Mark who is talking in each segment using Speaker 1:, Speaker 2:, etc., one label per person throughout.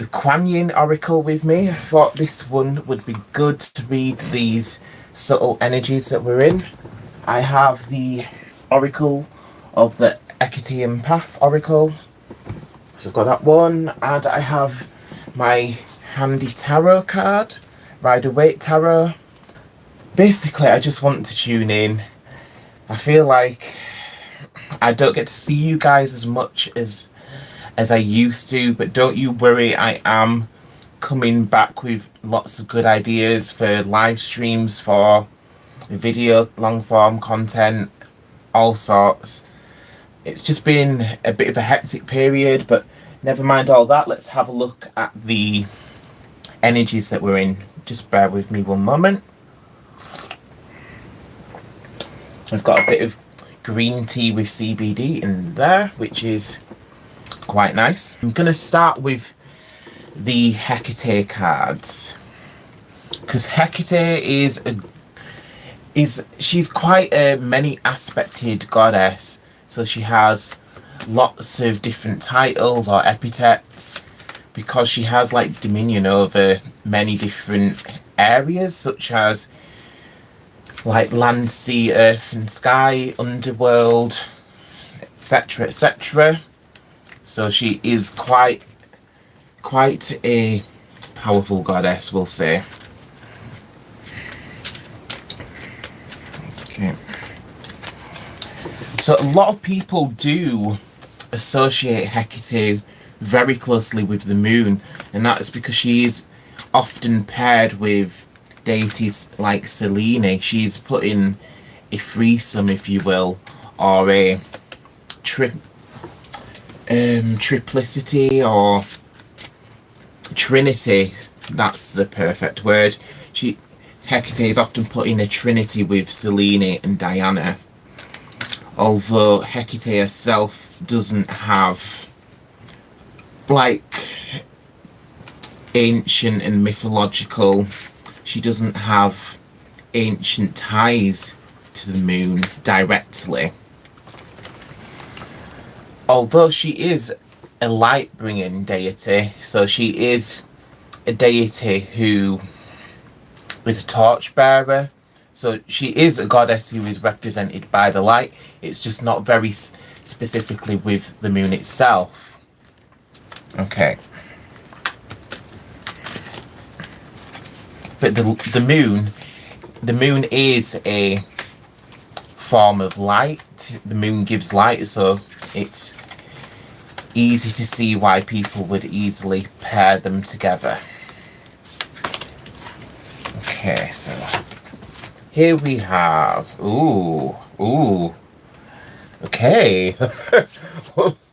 Speaker 1: the Cosying Oracle with me. I thought this one would be good to read these subtle energies that we're in. I have the Oracle of the Hecate Path Oracle. So I've got that one, and I have my handy tarot card, Rider-Waite Tarot. Basically, I just want to tune in. I feel like I don't get to see you guys as much as I used to, but don't you worry, I am coming back with lots of good ideas for live streams, for video, long form content, all sorts. It's just been a bit of a hectic period, but never mind all that. Let's have a look at the energies that we're in. Just bear with me one moment. I've got a bit of green tea with CBD in there, which is quite nice. I'm going to start with the Hecate cards, because Hecate she's quite a many-aspected goddess. So she has lots of different titles or epithets, because she has like dominion over many different areas, such as like land, sea, earth and sky, underworld, etc, etc. So she is quite a powerful goddess, we'll say. Okay. So a lot of people do associate Hecate very closely with the moon, and that's because she is often paired with deities like Selene. She's put in a threesome, if you will, or a triplicity or trinity. That's the perfect word. Hecate is often put in a trinity with Selene and Diana, although Hecate herself doesn't have like ancient and mythological, she doesn't have ancient ties to the moon directly, although she is a light bringing deity. So she is a deity who is a torchbearer. So she is a goddess who is represented by the light. It's just not very specifically with the moon itself. Okay. But the moon is a form of light. The moon gives light, so it's easy to see why people would easily pair them together. Okay, so here we have, ooh, okay.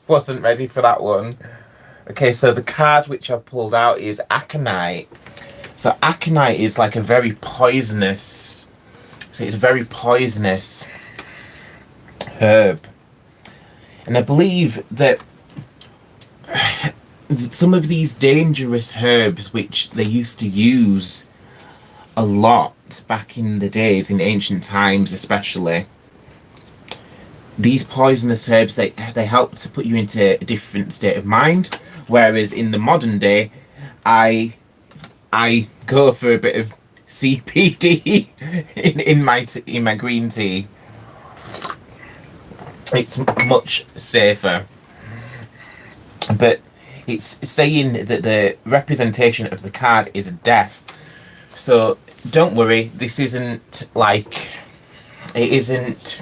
Speaker 1: Wasn't ready for that one. Okay, so the card which I pulled out is Aconite. So Aconite is like a very poisonous, herb. And I believe that some of these dangerous herbs, which they used to use a lot back in the days, in ancient times especially, these poisonous herbs, they help to put you into a different state of mind, whereas in the modern day, I go for a bit of CBD in my green tea. It's much safer. But it's saying that the representation of the card is death. So don't worry, this isn't like, it isn't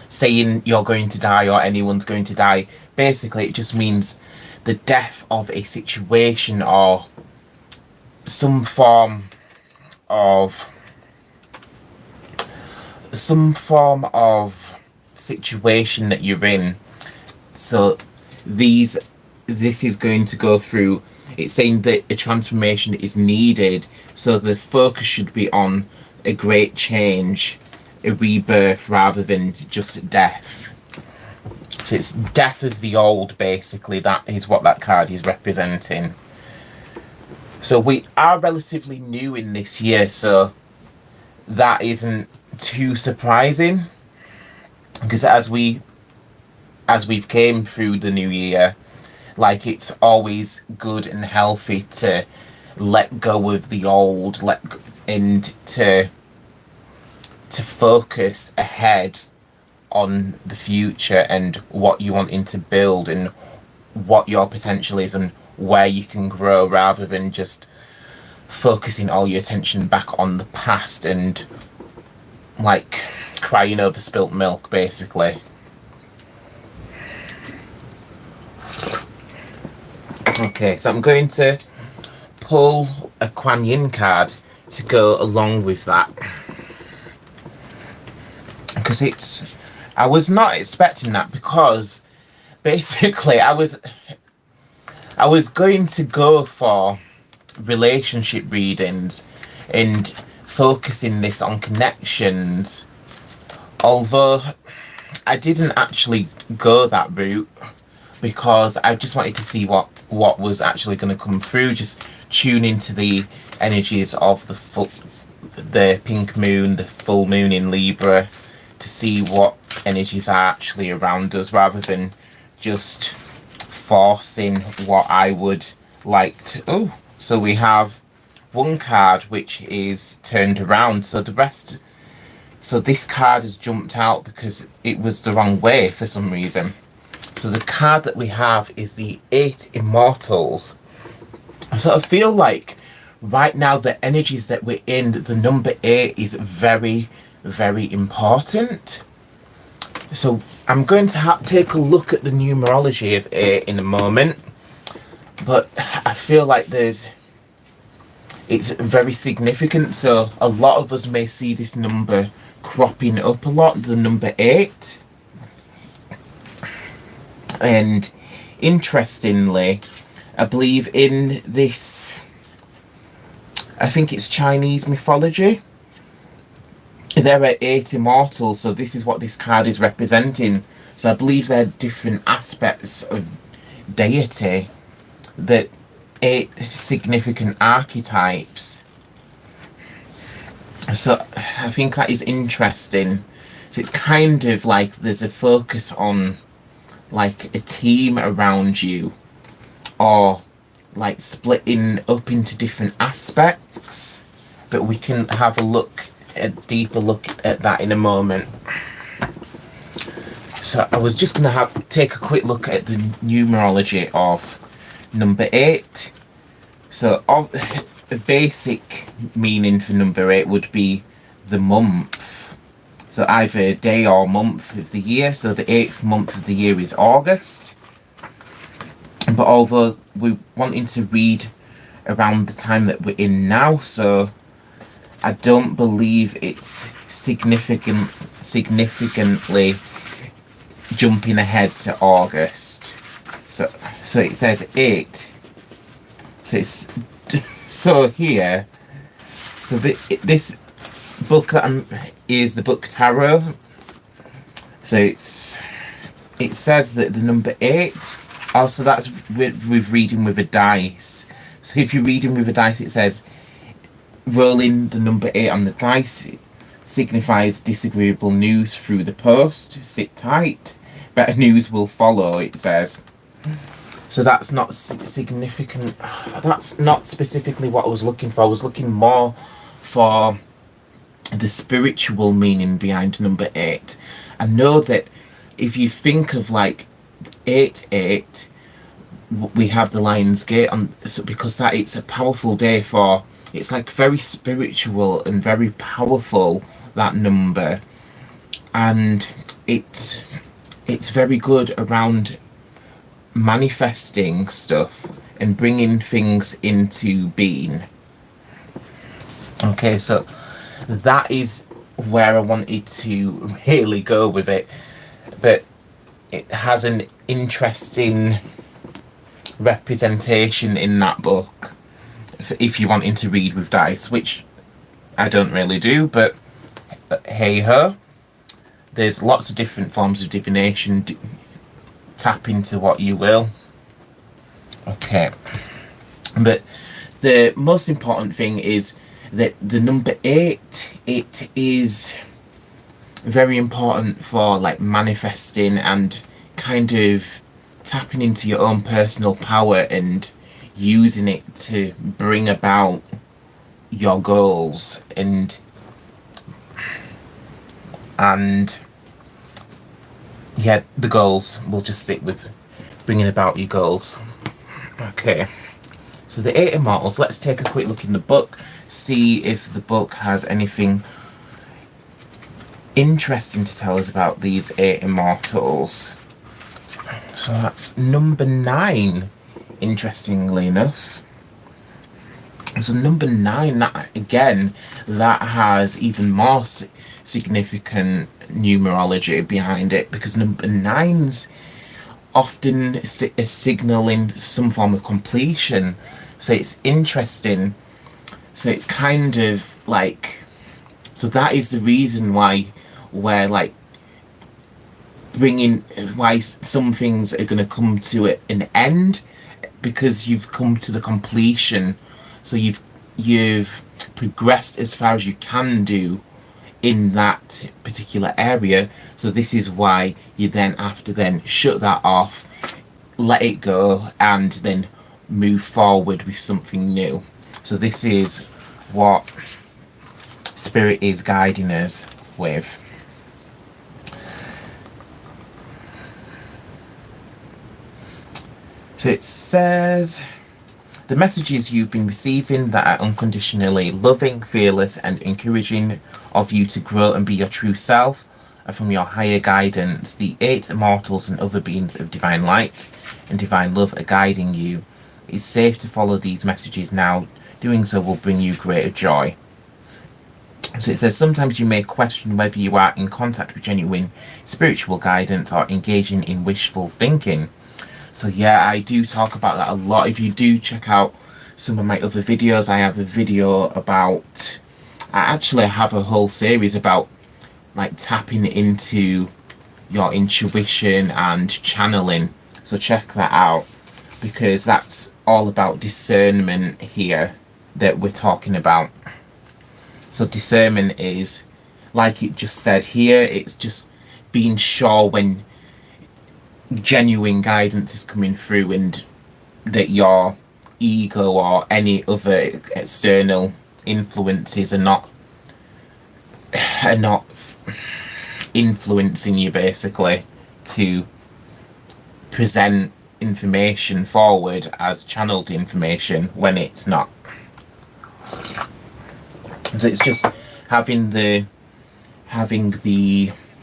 Speaker 1: saying you're going to die or anyone's going to die. Basically, it just means the death of a situation or some form of situation that you're in. So this is going to go through, it's saying that a transformation is needed, so the focus should be on a great change, a rebirth, rather than just death. So it's death of the old, basically. That is what that card is representing. So we are relatively new in this year, so that isn't too surprising, because as we've came through the new year, Like, it's always good and healthy to let go of the old, and to focus ahead on the future and what you wanting to build and what your potential is and where you can grow, rather than just focusing all your attention back on the past and like crying over spilt milk, basically. Okay, so I'm going to pull a Kuan Yin card to go along with that, because I was not expecting that, because basically I was going to go for relationship readings and focusing this on connections, although I didn't actually go that route, because I just wanted to see what was actually going to come through, just tune into the energies of the pink moon, the full moon in Libra, to see what energies are actually around us, rather than just forcing what I would like to. Oh, so we have one card which is turned around, so this card has jumped out because it was the wrong way for some reason. So the card that we have is the 8 Immortals. So I feel like right now the energies that we're in, the number 8 is very, very important. So I'm going to take a look at the numerology of 8 in a moment, but I feel like it's very significant. So a lot of us may see this number cropping up a lot, the number 8. And interestingly, I believe in this, I think it's Chinese mythology, there are 8 immortals, so this is what this card is representing. So I believe there are different aspects of deity, that 8 significant archetypes. So I think that is interesting. So it's kind of like there's a focus on like a team around you, or like splitting up into different aspects, but we can have a deeper look at that in a moment. So I was just going to take a quick look at the numerology of number 8. So the basic meaning for number 8 would be the month. So either day or month of the year. So the 8th month of the year is August. But although we're wanting to read around the time that we're in now, so I don't believe it's significantly jumping ahead to August. So it says 8. So here, so this book is the book Tarot. So it says that the number 8. Also, that's with reading with a dice. So if you're reading with a dice, it says rolling the number 8 on the dice signifies disagreeable news through the post. Sit tight. Better news will follow, it says. So that's not significant. That's not specifically what I was looking for. I was looking more for the spiritual meaning behind number 8. I know that if you think of like 8-8, we have the Lion's Gate on, so because that it's a powerful day for, it's like very spiritual and very powerful, that number, and it's very good around manifesting stuff and bringing things into being. Okay, so that is where I wanted to really go with it, but it has an interesting representation in that book if you're wanting to read with dice, which I don't really do, but hey ho, there's lots of different forms of divination. Tap into what you will. Okay, but the most important thing is that the number 8, it is very important for like manifesting and kind of tapping into your own personal power and using it to bring about your goals and yeah, the goals. We'll just stick with bringing about your goals. Okay, so the 8 Immortals, let's take a quick look in the book, see if the book has anything interesting to tell us about these 8 Immortals. So that's number 9, interestingly enough. So number 9, that again, that has even more significant numerology behind it, because number 9's often signalling some form of completion. So it's interesting. So it's kind of like, so that is the reason why we're like bringing, why some things are going to come to an end, because you've come to the completion. So you've progressed as far as you can do in that particular area. So this is why you then have to then shut that off, let it go, and then move forward with something new. So this is what Spirit is guiding us with. So it says, the messages you've been receiving that are unconditionally loving, fearless, and encouraging of you to grow and be your true self are from your higher guidance. The 8 Immortals and other beings of divine light and divine love are guiding you. It's safe to follow these messages now. Doing so will bring you greater joy. So it says, sometimes you may question whether you are in contact with genuine spiritual guidance or engaging in wishful thinking. So yeah, I do talk about that a lot. If you do check out some of my other videos, I have a video about, I actually have a whole series about like tapping into your intuition and channeling. So check that out, because that's all about discernment here that we're talking about. So discernment is, like it just said here, it's just being sure when genuine guidance is coming through and that your ego or any other external influences are not influencing you, basically, to present information forward as channeled information when it's not. So it's just having the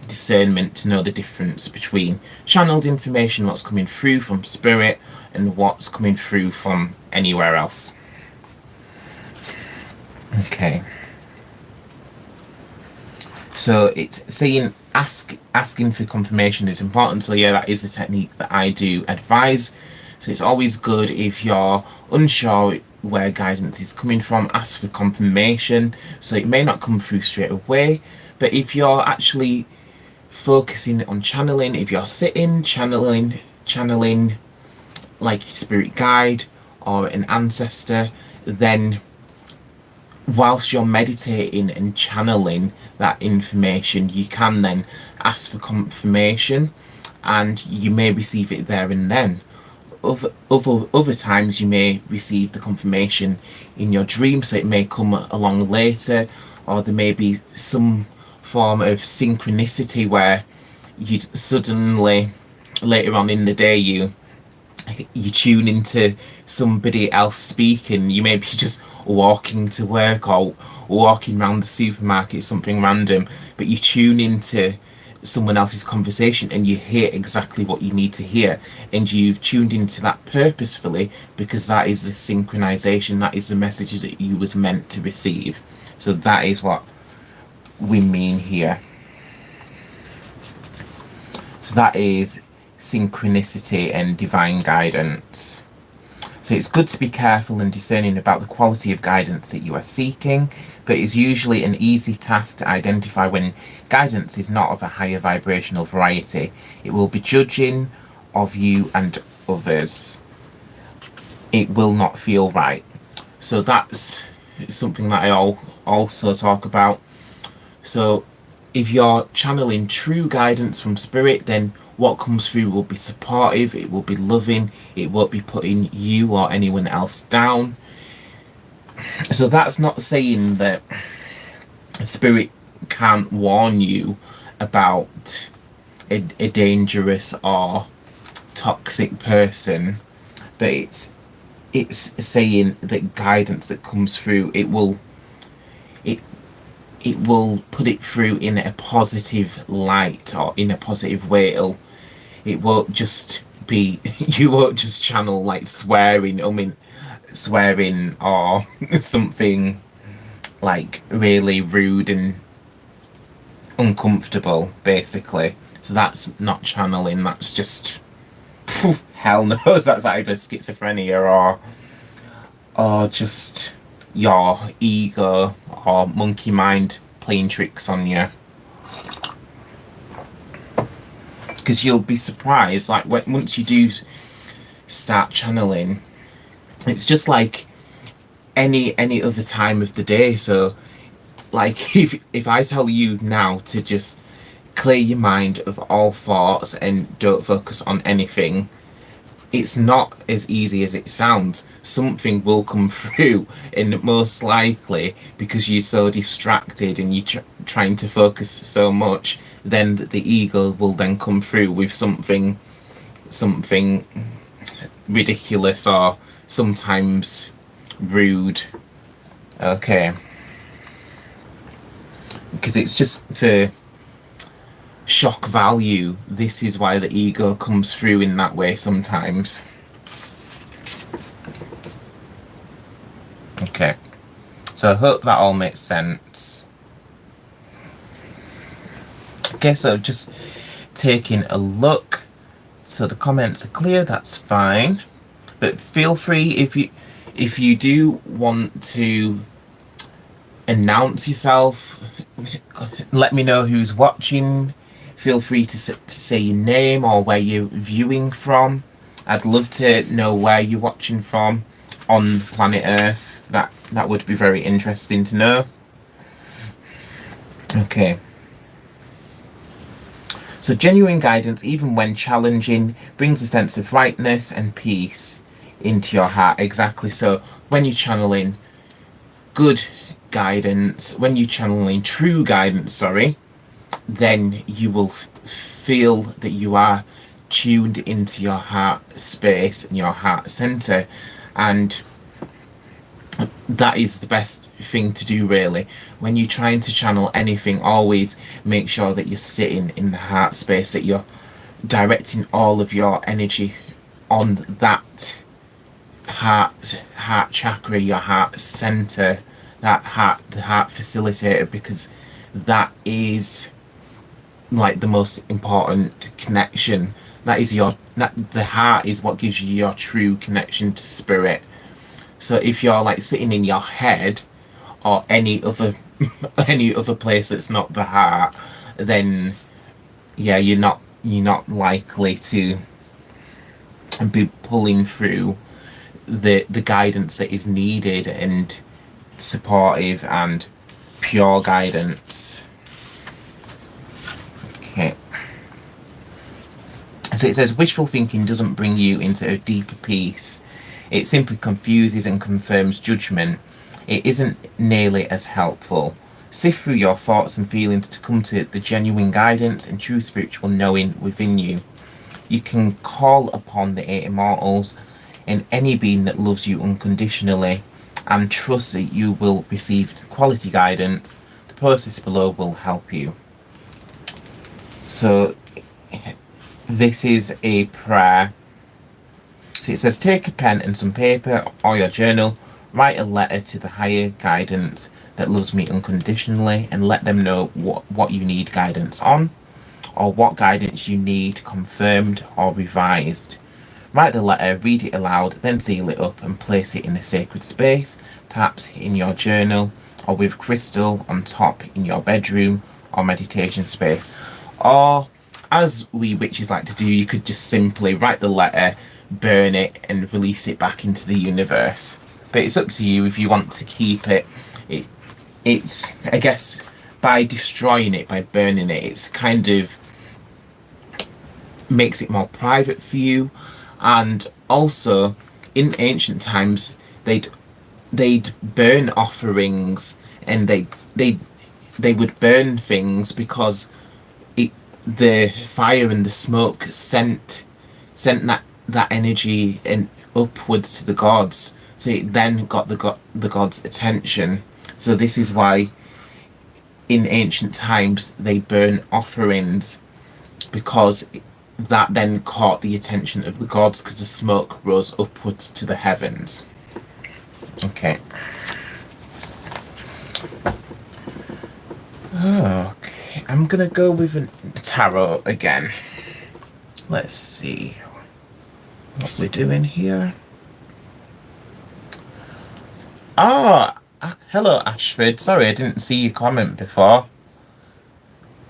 Speaker 1: discernment to know the difference between channeled information, what's coming through from spirit, and what's coming through from anywhere else. Okay. So it's saying asking for confirmation is important. So yeah, that is a technique that I do advise. So it's always good, if you're unsure where guidance is coming from, ask for confirmation. So it may not come through straight away, but if you're actually focusing on channeling, if you're sitting channeling like your spirit guide or an ancestor, then whilst you're meditating and channeling that information, you can then ask for confirmation, and you may receive it there and then. Other times you may receive the confirmation in your dream, so it may come along later, or there may be some form of synchronicity where you suddenly later on in the day you tune into somebody else speaking. You may be just walking to work or walking around the supermarket, something random, but you tune into someone else's conversation and you hear exactly what you need to hear, and you've tuned into that purposefully, because that is the synchronization, that is the message that you was meant to receive. So that is what we mean here. So that is synchronicity and divine guidance. So it's good to be careful and discerning about the quality of guidance that you are seeking, but it's usually an easy task to identify when guidance is not of a higher vibrational variety. It will be judging of you and others. It will not feel right. So that's something that I also talk about. So if you're channeling true guidance from spirit, then What comes through will be supportive, it will be loving, it won't be putting you or anyone else down. So that's not saying that spirit can't warn you about a dangerous or toxic person, but it's saying that guidance that comes through, it it will put it through in a positive light or in a positive way. It won't just be you won't just channel like swearing or something like really rude and uncomfortable, basically. So that's not channeling, that's just hell knows, that's either schizophrenia or just your ego or monkey mind playing tricks on you. Because you'll be surprised, like once you do start channeling, it's just like any other time of the day. So like if I tell you now to just clear your mind of all thoughts and don't focus on anything, it's not as easy as it sounds. Something will come through, and most likely because you're so distracted and you're trying to focus so much, then the ego will then come through with something ridiculous or sometimes rude. Okay, because it's just for shock value. This is why the ego comes through in that way sometimes. Okay, so I hope that all makes sense. Okay, so just taking a look, so the comments are clear, that's fine, but feel free if you do want to announce yourself, let me know who's watching. Feel free to say your name or where you're viewing from. I'd love to know where you're watching from on planet Earth. That would be very interesting to know. Okay. So genuine guidance, even when challenging, brings a sense of rightness and peace into your heart. Exactly. So when you're channeling good guidance, when you're channeling true guidance, then you will feel that you are tuned into your heart space and your heart center, and that is the best thing to do, really. When you're trying to channel anything, always make sure that you're sitting in the heart space, that you're directing all of your energy on that heart chakra, your heart center, the heart facilitator, because that is like the most important connection. The heart is what gives you your true connection to spirit. So if you're like sitting in your head or any other place that's not the heart, then yeah, you're not likely to be pulling through the guidance that is needed and supportive and pure guidance. Okay. So it says wishful thinking doesn't bring you into a deeper peace. It simply confuses and confirms judgment. It isn't nearly as helpful. Sift through your thoughts and feelings to come to the genuine guidance and true spiritual knowing within you. You can call upon the eight immortals and any being that loves you unconditionally and trust that you will receive quality guidance. The process below will help you. So this is a prayer. So it says, take a pen and some paper or your journal, write a letter to the higher guidance that loves me unconditionally, and let them know what you need guidance on, or what guidance you need confirmed or revised. Write the letter, read it aloud, then seal it up and place it in a sacred space, perhaps in your journal or with crystal on top in your bedroom or meditation space. Or, as we witches like to do, you could just simply write the letter, burn it and release it back into the universe. But it's up to you if you want to keep it. It's, I guess, by destroying it, by burning it, it's kind of makes it more private for you. And also in ancient times they'd burn offerings, and they would burn things because it the fire and the smoke sent that energy and upwards to the gods, so it then got the gods' attention. So this is why in ancient times they burn offerings, because that then caught the attention of the gods, because the smoke rose upwards to the heavens. Okay. Okay, I'm gonna go with a tarot again. Let's see what we're doing here. Hello Ashford. Sorry, I didn't see your comment before.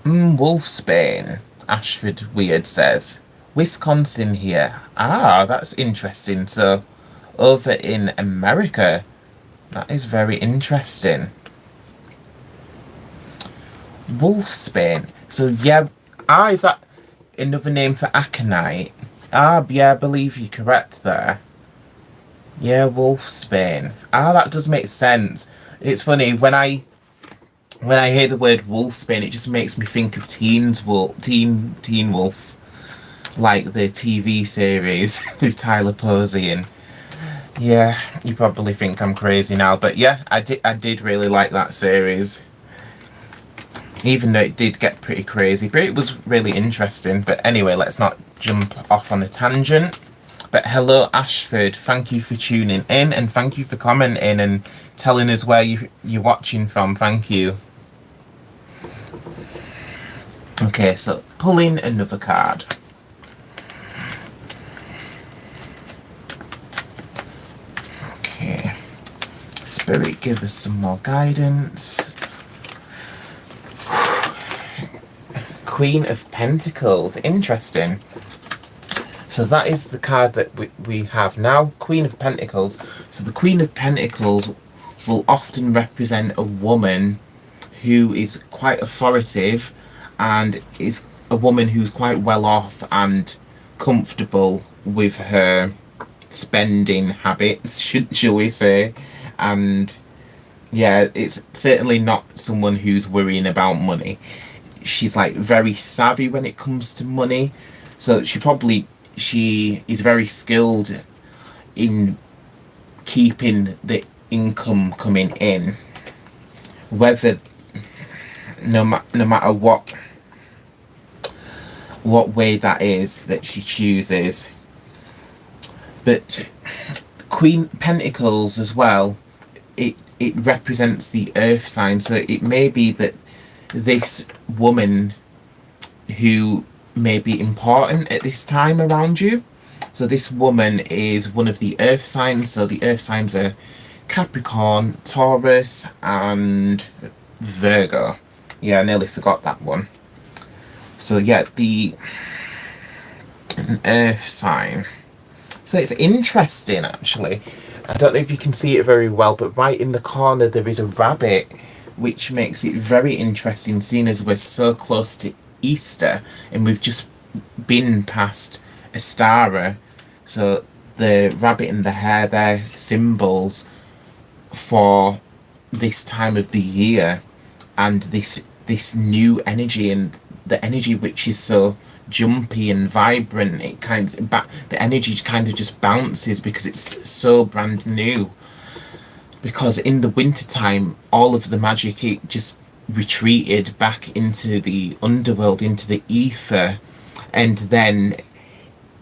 Speaker 1: Wolfsbane, Ashford Weird says. Wisconsin here. That's interesting. So, over in America. That is very interesting. Wolfsbane. So, yeah. Is that another name for aconite? Yeah, I believe you're correct there. Yeah, Wolfsbane. That does make sense. It's funny, when I hear the word Wolfsbane, it just makes me think of Teen Wolf, like the TV series with Tyler Posey. And yeah, you probably think I'm crazy now, but yeah, I did really like that series, even though it did get pretty crazy, but it was really interesting. But anyway, let's not jump off on a tangent. But hello Ashford, thank you for tuning in, and thank you for commenting and telling us where you're watching from. Thank you. Okay, so pulling another card. Okay, Spirit, give us some more guidance. Queen of Pentacles, interesting. So that is the card that we have now, Queen of Pentacles. So the Queen of Pentacles will often represent a woman who is quite authoritative, and is a woman who's quite well off and comfortable with her spending habits, shall we say. And yeah, it's certainly not someone who's worrying about money. She's like very savvy when it comes to money, so she is very skilled in keeping the income coming in, whether no matter what way that is that she chooses. But Queen Pentacles as well, it represents the earth sign, so it may be that this woman who may be important at this time around you. So this woman is one of the earth signs. So the earth signs are Capricorn, Taurus, and Virgo. Yeah, I nearly forgot that one. So yeah, an earth sign. So it's interesting, actually. I don't know if you can see it very well, but right in the corner there is a rabbit, which makes it very interesting, seeing as we're so close to Easter and we've just been past Astara. So the rabbit and the hare, they're symbols for this time of the year, and this new energy, and the energy which is so jumpy and vibrant. The energy kind of just bounces because it's so brand new. Because in the wintertime, all of the magic, it just retreated back into the underworld, into the ether. And then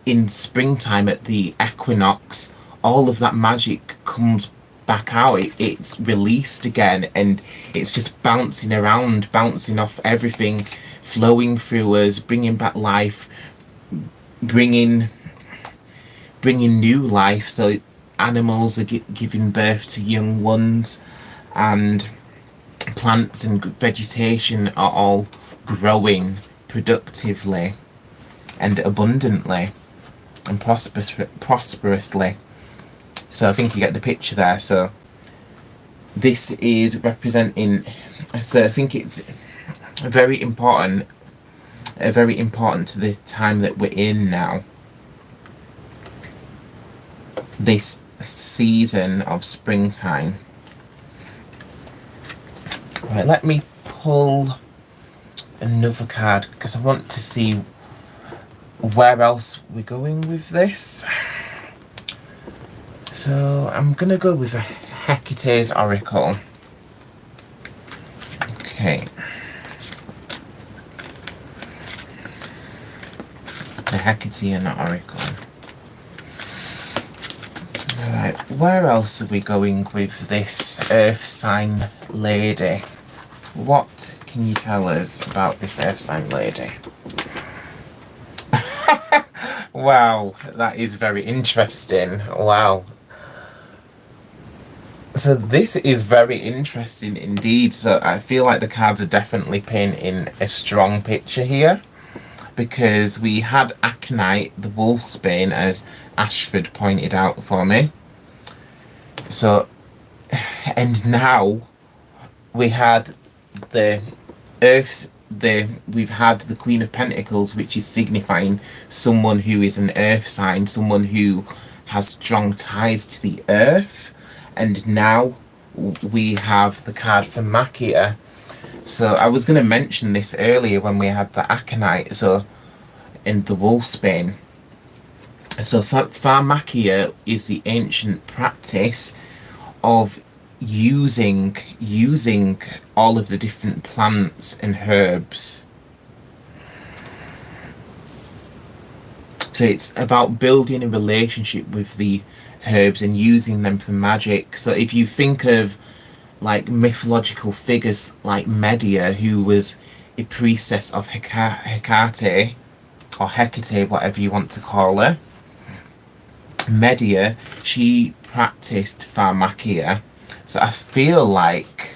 Speaker 1: in springtime at the equinox, all of that magic comes back out. It's released again, and it's just bouncing around, bouncing off everything, flowing through us, bringing back life, bringing new life. So animals are giving birth to young ones, and plants and vegetation are all growing productively and abundantly and prosperously. So I think you get the picture there. So this is representing, so I think it's very important very important to the time that we're in now. This season of springtime. Right, let me pull another card because I want to see where else we're going with this. So I'm gonna go with a Hecate's Oracle. Okay. The Hecatean Oracle. Alright, where else are we going with this Earth sign lady? What can you tell us about this Earth sign lady? Wow, that is very interesting. Wow. So this is very interesting indeed. So I feel like the cards are definitely painting a strong picture here, because we had Aconite, the Wolfsbane, as Ashford pointed out for me. So, and now we had the Earth's, we've had the Queen of Pentacles, which is signifying someone who is an Earth sign, someone who has strong ties to the Earth. And now we have the card for Makia. So I was going to mention this earlier when we had the Aconite, so in the Wolfsbane. So Pharmakia is the ancient practice of using all of the different plants and herbs. So it's about building a relationship with the herbs and using them for magic. So if you think of like mythological figures like Medea, who was a priestess of Hecate, or Hecate, whatever you want to call her. Medea, she practiced pharmakia. So I feel like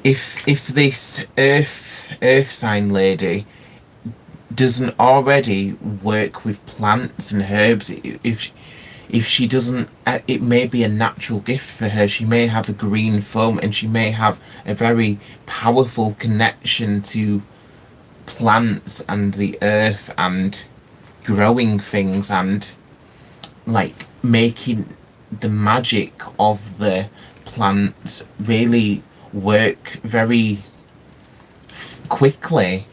Speaker 1: if this earth sign lady doesn't already work with plants and herbs, if she doesn't, it may be a natural gift for her. She may have a green thumb and she may have a very powerful connection to plants and the earth and growing things and like making the magic of the plants really work very quickly.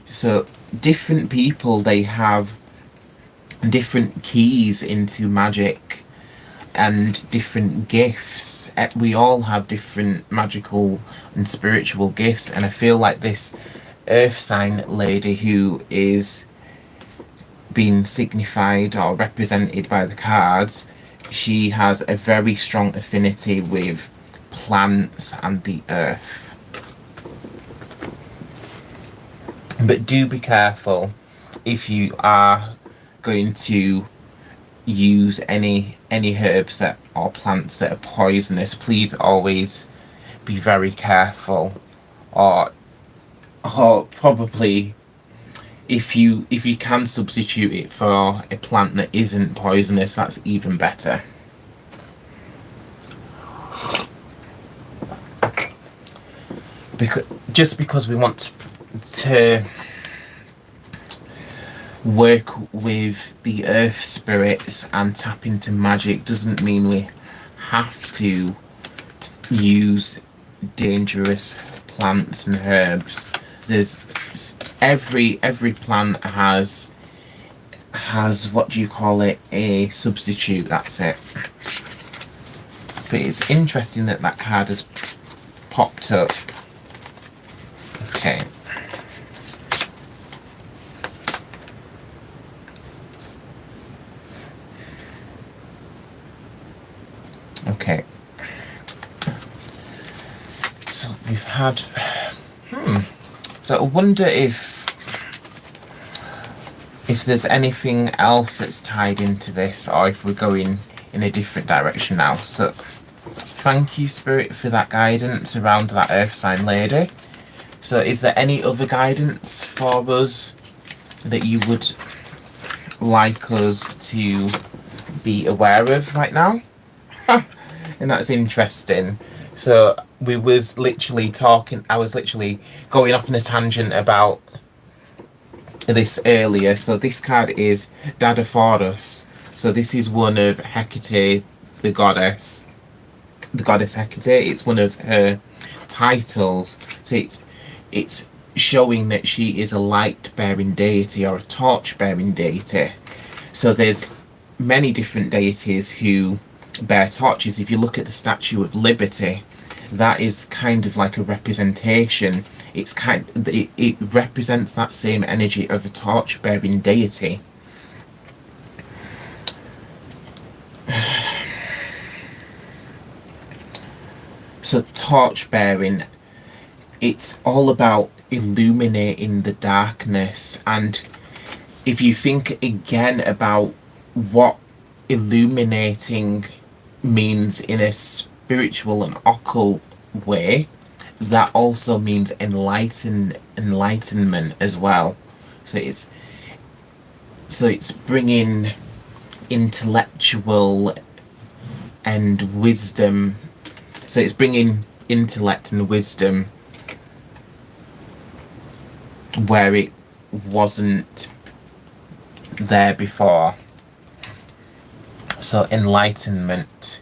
Speaker 1: So different people, they have different keys into magic and different gifts. We all have different magical and spiritual gifts, and I feel like this earth sign lady, who is being signified or represented by the cards, she has a very strong affinity with plants and the earth. But do be careful if you are going to use any herbs that or plants that are poisonous. Please always be very careful, or probably if you can substitute it for a plant that isn't poisonous, that's even better. Because we want to work with the earth spirits and tap into magic doesn't mean we have to use dangerous plants and herbs. There's every plant has what do you call it, a substitute. That's it. But it's interesting that that card has popped up. Okay. Okay. So we've had so I wonder if there's anything else that's tied into this, or if we're going in a different direction now. So thank you, Spirit, for that guidance around that earth sign lady. So is there any other guidance for us that you would like us to be aware of right now? And that's interesting. So we was literally talking, I was literally going off on a tangent about this earlier. So this card is Dadaphorus. So this is one of Hecate, the goddess Hecate. It's one of her titles. So it's showing that she is a light-bearing deity or a torch-bearing deity. So there's many different deities who bear torches. If you look at the Statue of Liberty, that is kind of like a representation. It represents that same energy of a torch-bearing deity. So torch-bearing, it's all about illuminating the darkness. And if you think again about what illuminating means in a spiritual and occult way, that also means enlightenment as well. So it's bringing intellectual and wisdom. So it's bringing intellect and wisdom where it wasn't there before. So enlightenment.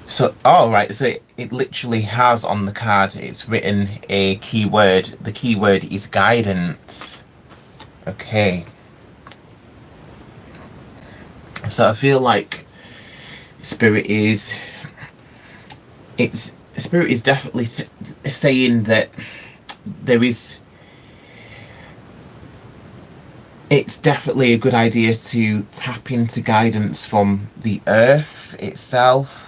Speaker 1: So alright, so it literally has on the card, it's written a keyword. The keyword is guidance. Okay. So I feel like Spirit is definitely saying that it's definitely a good idea to tap into guidance from the earth itself.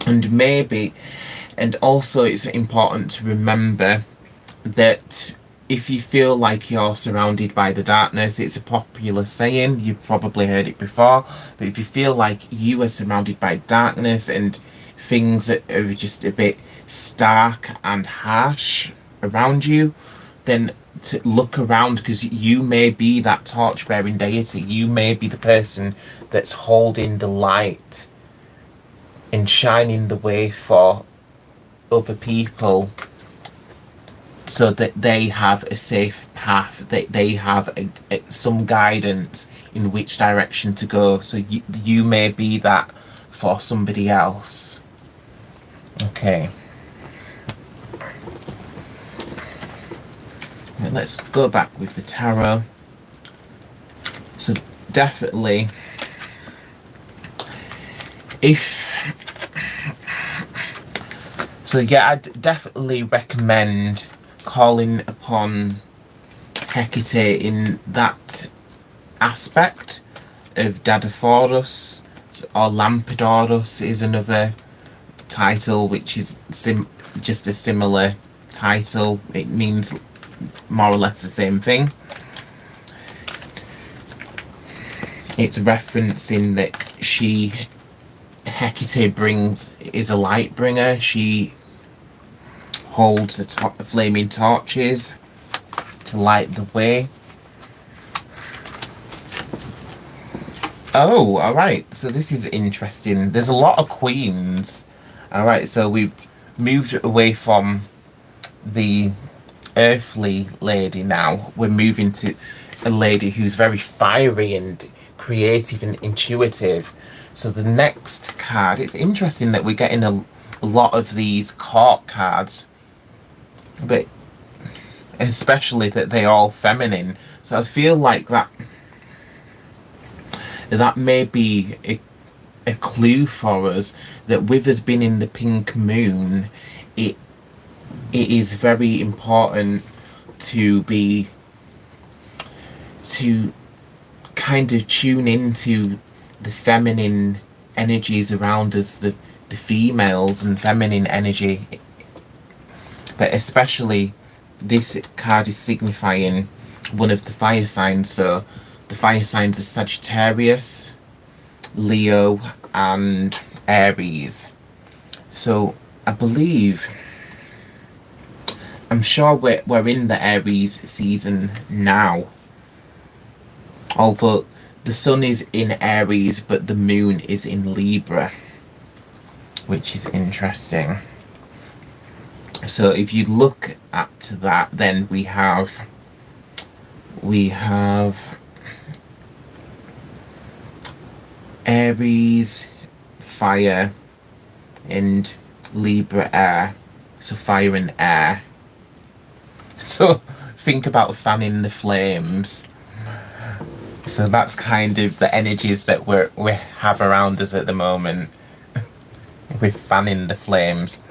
Speaker 1: And also it's important to remember that if you feel like you're surrounded by the darkness, it's a popular saying, you've probably heard it before, but if you feel like you are surrounded by darkness and things that are just a bit stark and harsh around you, then to look around, because you may be that torch-bearing deity. You may be the person that's holding the light and shining the way for other people, so that they have a safe path, that they have some guidance in which direction to go. So you may be that for somebody else. Okay. And let's go back with the tarot. So definitely, I'd definitely recommend calling upon Hecate in that aspect of Dadaphorus, or Lampedorus is another title, which is just a similar title. It means more or less the same thing. It's referencing that Hecate is a light bringer. She holds the flaming torches to light the way. Oh, alright, so this is interesting. There's a lot of queens. Alright, so we've moved away from the earthly lady now. We're moving to a lady who's very fiery and creative and intuitive. So the next card, it's interesting that we're getting a lot of these court cards, but especially that they're all feminine. So I feel like that may be a clue for us that with us being in the pink moon, it is very important to kind of tune into the feminine energies around us, the females and feminine energy. But especially this card is signifying one of the fire signs. So the fire signs are Sagittarius, Leo and Aries. So I believe, I'm sure we're in the Aries season now, although the sun is in Aries but the moon is in Libra. which is interesting. So if you look at that, then we have Aries, fire, and Libra, air. So fire and air. So think about fanning the flames. So that's kind of the energies that we have around us at the moment. We're fanning the flames.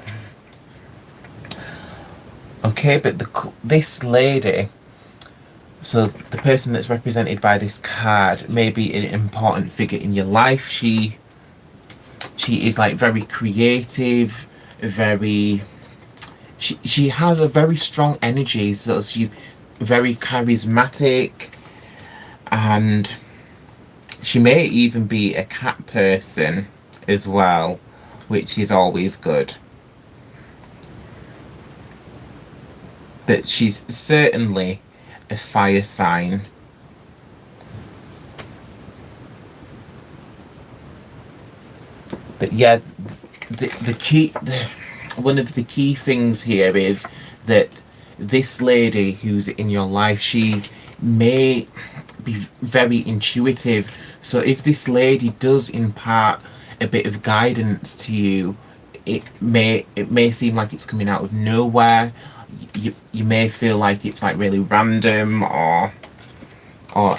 Speaker 1: Okay, but this lady, so the person that's represented by this card may be an important figure in your life. She is like very creative, very... She has a very strong energy, so she's very charismatic, and she may even be a cat person as well, which is always good. But she's certainly a fire sign. But yeah, one of the key things here is that this lady who's in your life, she may be very intuitive. So if this lady does impart a bit of guidance to you, it may seem like it's coming out of nowhere. You may feel like it's like really random or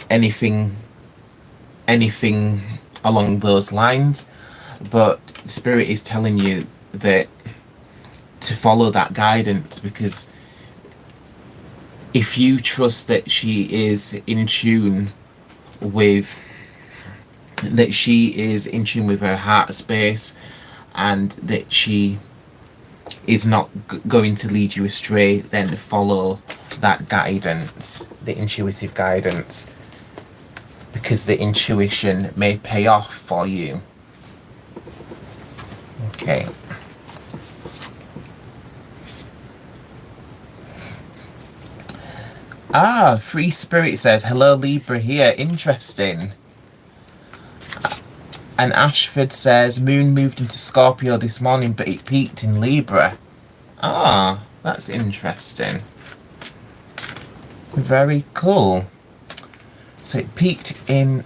Speaker 1: anything along those lines, but Spirit is telling you that to follow that guidance, because if you trust that she is in tune with her heart space, and that she is not going to lead you astray, then follow that guidance, the intuitive guidance, because the intuition may pay off for you. Okay. Free Spirit says, hello Libra here, interesting. And Ashford says, Moon moved into Scorpio this morning, but it peaked in Libra. That's interesting. Very cool. So it peaked in,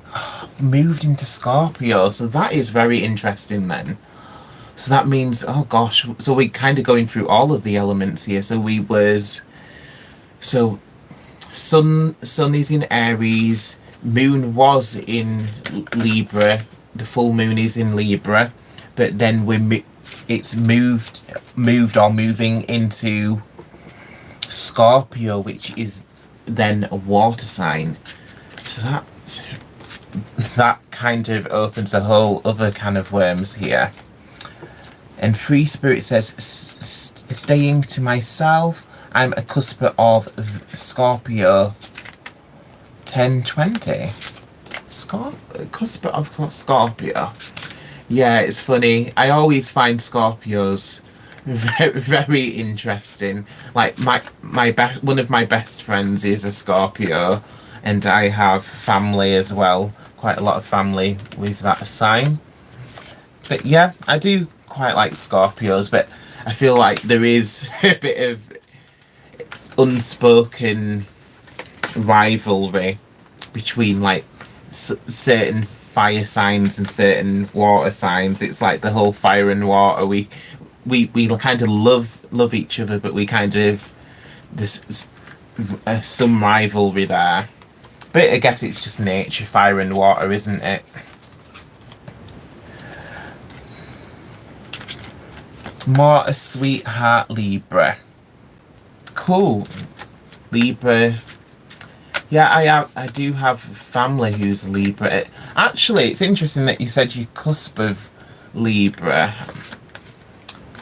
Speaker 1: moved into Scorpio. So that is very interesting then. So that means, oh gosh, so we're kind of going through all of the elements here. So Sun is in Aries, Moon was in Libra, the full moon is in Libra, but then it's moving into Scorpio, which is then a water sign. So that kind of opens a whole other can of worms here. And Free Spirit says, staying to myself, I'm a cusp of Scorpio 1020. Cusp of Scorpio. Yeah, it's funny. I always find Scorpios very, very interesting. Like one of my best friends is a Scorpio, and I have family as well. Quite a lot of family with that sign. But yeah, I do quite like Scorpios, but I feel like there is a bit of unspoken rivalry between like certain fire signs and certain water signs. It's like the whole fire and water. We kind of love each other, but we kind of there's some rivalry there. But I guess it's just nature, fire and water, isn't it? More a sweetheart Libra. Cool. Libra. Yeah, I do have family who's Libra. Actually, it's interesting that you said you cusp of Libra.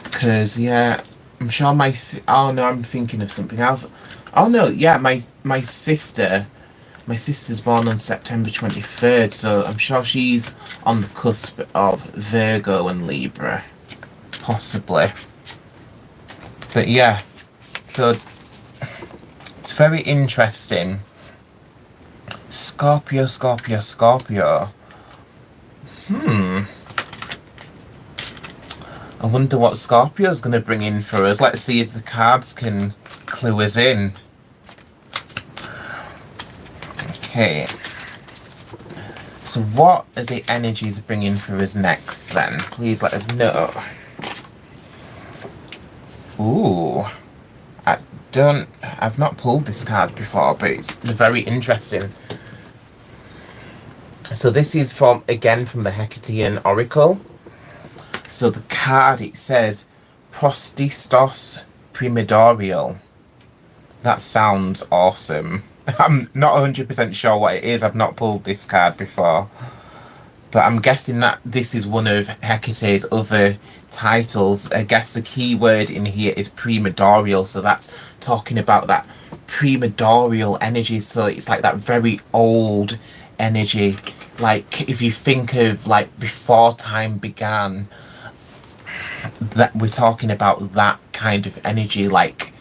Speaker 1: Because, yeah, I'm sure oh no, I'm thinking of something else. Oh no, yeah, my sister's born on September 23rd, so I'm sure she's on the cusp of Virgo and Libra. Possibly. But yeah, so it's very interesting. Scorpio. I wonder what Scorpio's going to bring in for us. Let's see if the cards can clue us in. Okay. So what are the energies bringing for us next then? Please let us know. Ooh. I've not pulled this card before, but it's very interesting. So this is again from the Hecatean Oracle. So the card, it says Prostistos Primordial. That sounds awesome. I'm not 100% sure what it is. I've not pulled this card before. But I'm guessing that this is one of Hecate's other titles. I guess the key word in here is primordial. So that's talking about that primordial energy. So it's like that very old energy. Like if you think of like before time began, that we're talking about that kind of energy, like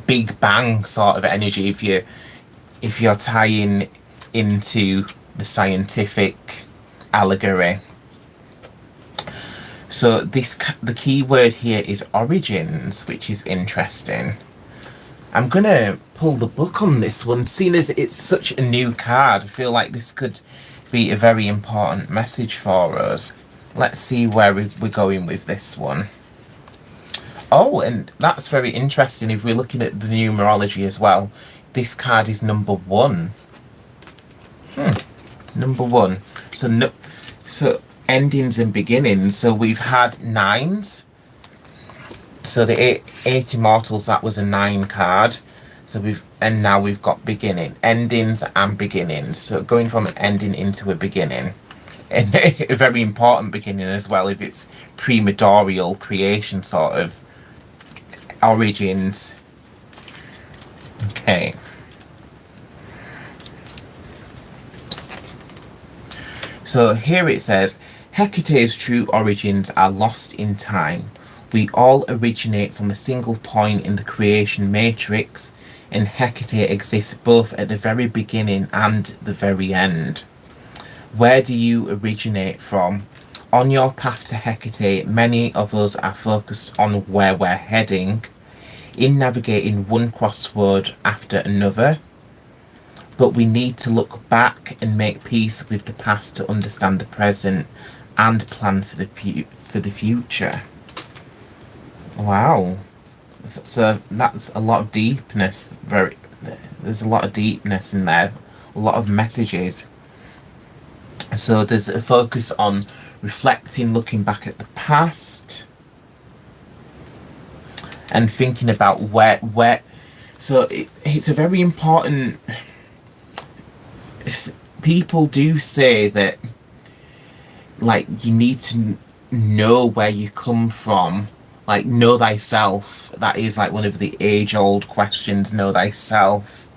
Speaker 1: Big Bang sort of energy, if you're tying into the scientific allegory. So the key word here is origins, which is interesting. I'm gonna pull the book on this one, seeing as it's such a new card. I feel like this could be a very important message for us. Let's see where we're going with this one. Oh, and that's very interesting. If we're looking at the numerology as well, this card is number 1. Number 1. So endings and beginnings. So we've had 9s. So the eight Immortals, that was a 9 card. So now we've got endings and beginnings. So going from an ending into a beginning. And a very important beginning as well, if it's primordial creation sort of origins. Okay. So here it says, Hecate's true origins are lost in time. We all originate from a single point in the creation matrix, and Hecate exists both at the very beginning and the very end. Where do you originate from? On your path to Hecate, many of us are focused on where we're heading, in navigating one crossroad after another. But we need to look back and make peace with the past to understand the present and plan for the future. Wow. So that's a lot of deepness. There's a lot of deepness in there. A lot of messages. So there's a focus on reflecting, looking back at the past, and thinking about where. So it's a very important. People do say that, like, you need to know where you come from, like know thyself. That is like one of the age-old questions. Know thyself.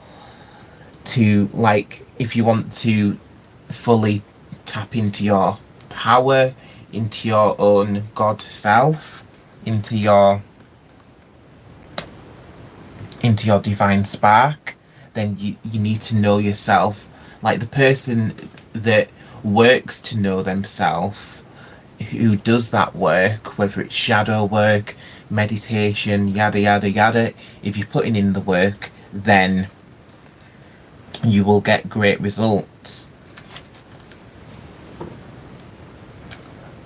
Speaker 1: To, like, if you want to fully tap into your power, into your own God self, into your divine spark, then you need to know yourself. Like the person that works to know themselves, who does that work, whether it's shadow work, meditation, yada yada yada, if you're putting in the work, then you will get great results.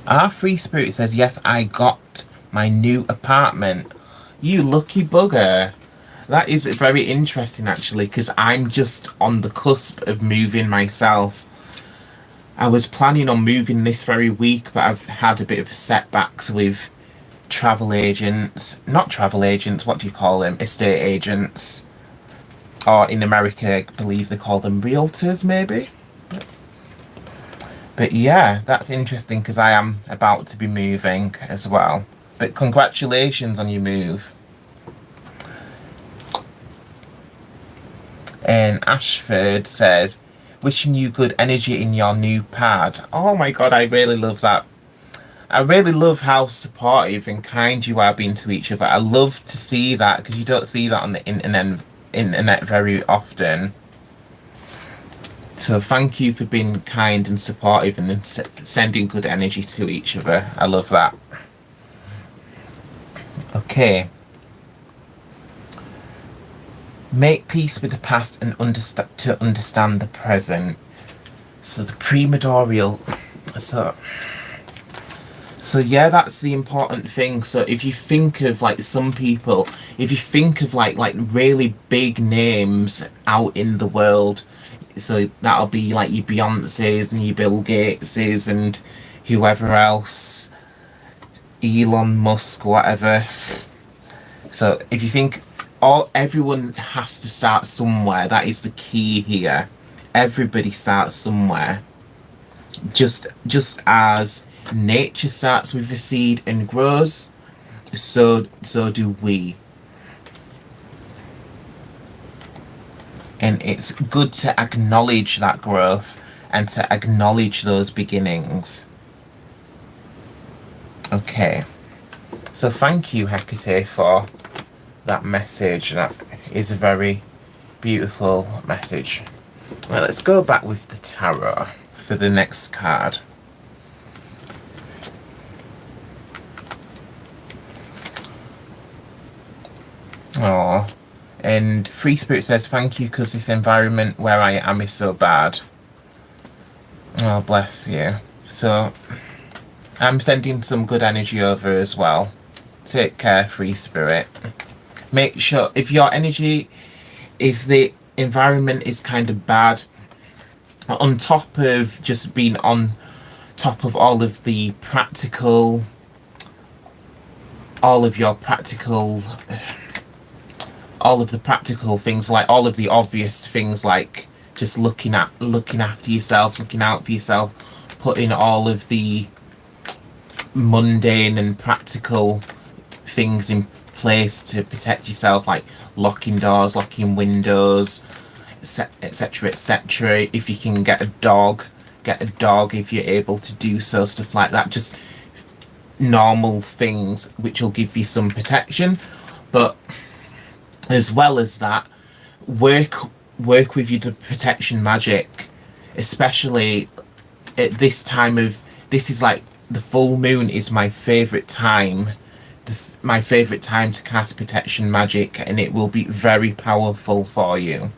Speaker 1: Our free spirit says, yes, I got my new apartment. You lucky bugger. That is very interesting, actually, because I'm just on the cusp of moving myself. I was planning on moving this very week, but I've had a bit of setbacks with travel agents. Not travel agents, what do you call them? Estate agents. Or in America, I believe they call them realtors, maybe? But yeah, that's interesting because I am about to be moving as well. But congratulations on your move. And Ashford says, wishing you good energy in your new pad. Oh my god, I really love that. I really love how supportive and kind you are being to each other. I love to see that because you don't see that on the internet very often. So thank you for being kind and supportive and sending good energy to each other. I love that. Okay. Make peace with the past and understand the present. So the primordial. So yeah, that's the important thing. So if you think of like some people, if you think of like really big names out in the world, so that'll be like your Beyonces and your Bill Gateses and whoever else, Elon Musk, whatever. So if you think everyone has to start somewhere, that is the key here. Everybody starts somewhere. Just as nature starts with a seed and grows, so do we. And it's good to acknowledge that growth and to acknowledge those beginnings. Okay. So thank you, Hecate, for that message. That is a very beautiful message. Well, let's go back with the tarot for the next card. Oh, and Free Spirit says, thank you, because this environment where I am is so bad. Oh, bless you. So, I'm sending some good energy over as well. Take care, Free Spirit. Make sure, if the environment is kind of bad, on top of just being on top of all of the practical things, like all of the obvious things, like just looking after yourself, looking out for yourself, putting all of the mundane and practical things in place to protect yourself, like locking doors, locking windows, etc, etc. If you can get a dog if you're able to do so, stuff like that. Just normal things which will give you some protection. But as well as that, work with your protection magic, especially at this time of, this is like the full moon is my favorite time, my favorite time to cast protection magic, and it will be very powerful for you.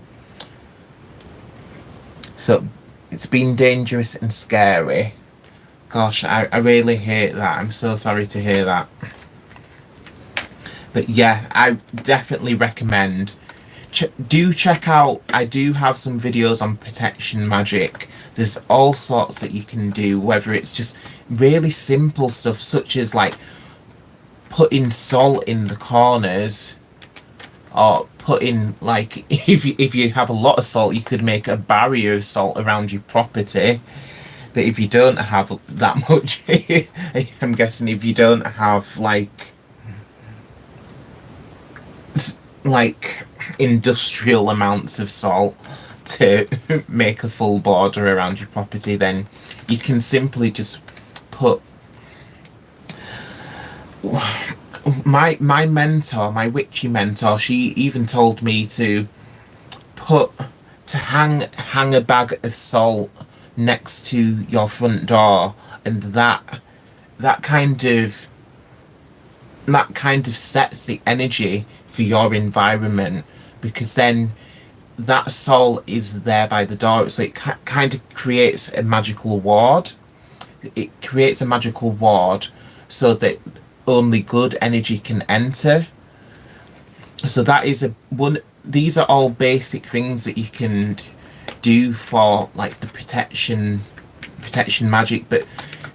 Speaker 1: So it's been dangerous and scary. Gosh, I really hate that. I'm so sorry to hear that. But yeah, I definitely recommend. Do check out, I do have some videos on protection magic. There's all sorts that you can do, whether it's just really simple stuff such as like putting salt in the corners, or putting, like, if you have a lot of salt, you could make a barrier of salt around your property. But if you don't have that much, I'm guessing if you don't have like industrial amounts of salt to make a full border around your property, then you can simply just put my mentor, my witchy mentor, she even told me to hang a bag of salt next to your front door, and that kind of sets the energy for your environment, because then that salt is there by the door, so it kind of creates a magical ward. It creates a magical ward so that only good energy can enter. So that is these are all basic things that you can do for like the protection magic, but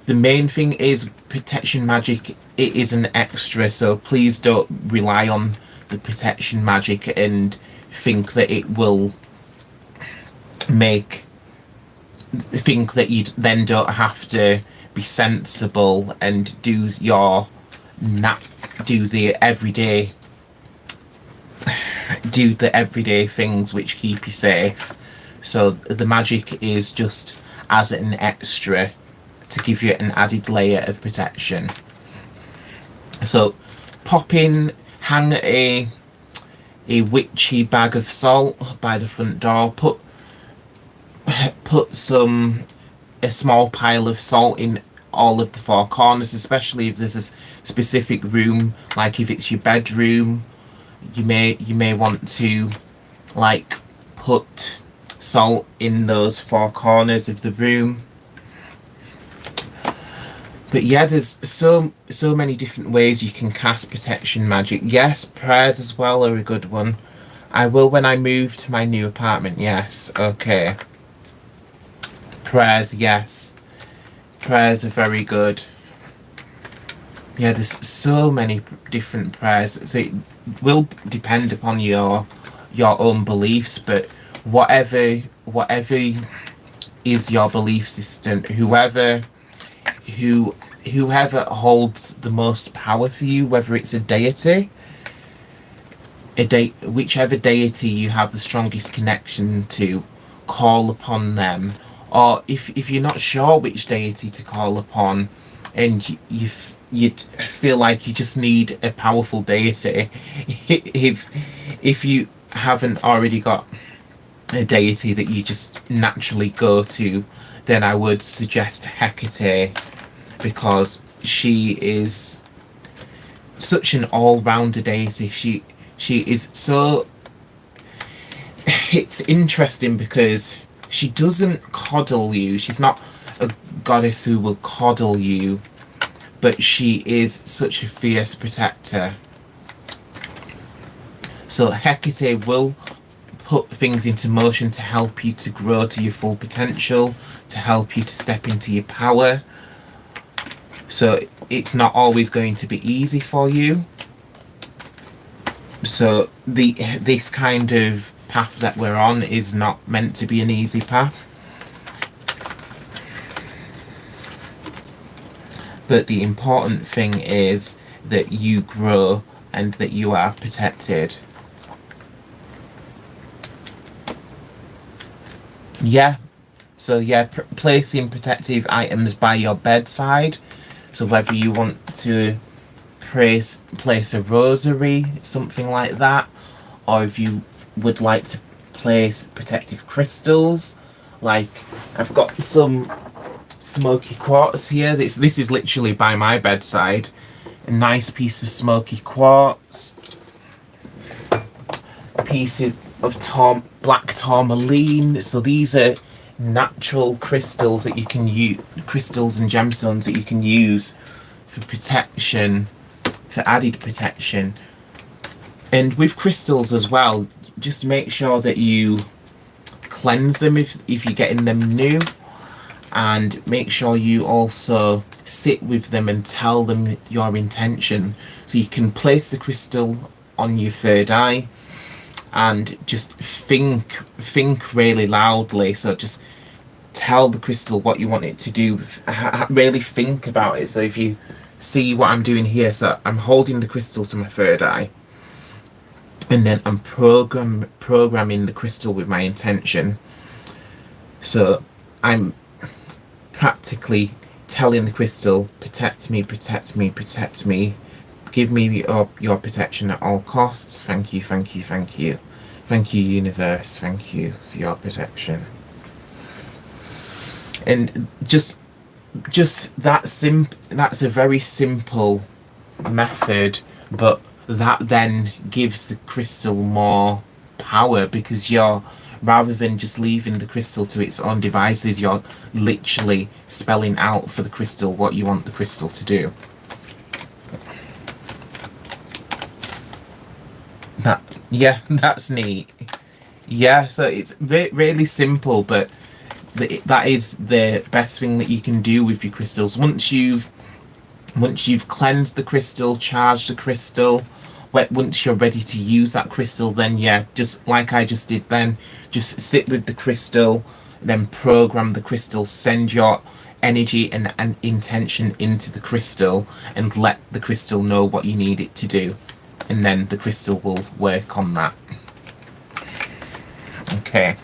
Speaker 1: the main thing is protection magic, it is an extra, so please don't rely on the protection magic and think that it will think that you then don't have to be sensible and do the everyday things which keep you safe. So the magic is just as an extra to give you an added layer of protection. So hang a witchy bag of salt by the front door, put a small pile of salt in all of the four corners, especially if there's a specific room, like if it's your bedroom, you may want to like put salt in those four corners of the room. But yeah, there's so many different ways you can cast protection magic. Yes, prayers as well are a good one. I will when I move to my new apartment. Yes, okay. Prayers, yes. Prayers are very good. Yeah, there's so many different prayers. So it will depend upon your own beliefs, but whatever is your belief system, whoever holds the most power for you, whether it's a deity, whichever deity you have the strongest connection to, call upon them. Or if you're not sure which deity to call upon, and you feel like you just need a powerful deity, if you haven't already got a deity that you just naturally go to, then I would suggest Hecate, because she is such an all-rounder deity. She is so... It's interesting because she doesn't coddle you. She's not a goddess who will coddle you, but she is such a fierce protector. So Hecate will put things into motion to help you to grow to your full potential, to help you to step into your power. So it's not always going to be easy for you. So this kind of path that we're on is not meant to be an easy path. But the important thing is that you grow and that you are protected. Yeah. So yeah, placing protective items by your bedside. So whether you want to place a rosary, something like that, or if you would like to place protective crystals, like I've got some smoky quartz here. This is literally by my bedside. A nice piece of smoky quartz. Pieces of black tourmaline. So these are natural crystals that you can use, crystals and gemstones that you can use for protection, for added protection. And with crystals as well, just make sure that you cleanse them if you're getting them new, and make sure you also sit with them and tell them your intention. So you can place the crystal on your third eye and just think really loudly. So just tell the crystal what you want it to do. Really think about it. So if you see what I'm doing here, so I'm holding the crystal to my third eye, and then I'm programming the crystal with my intention. So I'm practically telling the crystal, protect me, protect me, protect me. Give me your protection at all costs. Thank you, thank you, thank you. Thank you, universe. Thank you for your protection. And just that's a very simple method, but that then gives the crystal more power, because you're, rather than just leaving the crystal to its own devices, you're literally spelling out for the crystal what you want the crystal to do. That's neat. Yeah, so it's really simple, but that is the best thing that you can do with your crystals. Once you've cleansed the crystal, charged the crystal, once you're ready to use that crystal, then yeah, just like I just did then, just sit with the crystal, then program the crystal, send your energy and intention into the crystal, and let the crystal know what you need it to do, and then the crystal will work on that. Okay.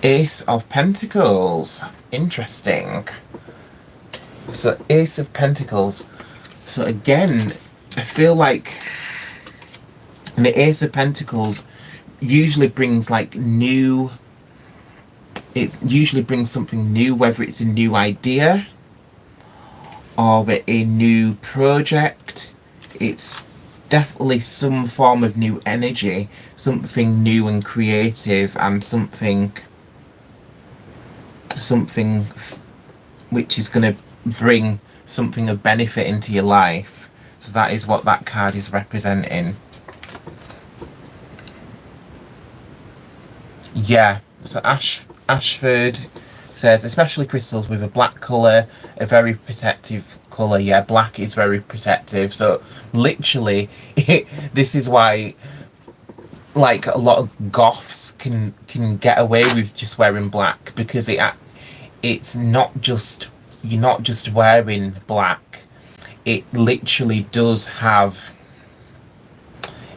Speaker 1: Ace of Pentacles. Interesting. So Ace of Pentacles. So again, I feel like the Ace of Pentacles usually brings like new, it usually brings something new, whether it's a new idea or a new project. It's definitely some form of new energy, something new and creative, and something which is going to bring something of benefit into your life. So that is what that card is representing. Yeah, so Ashford says, especially crystals with a black colour, a very protective colour. Yeah, black is very protective. So literally, this is why like a lot of goths can get away with just wearing black, because it's not just, you're not just wearing black. It literally does have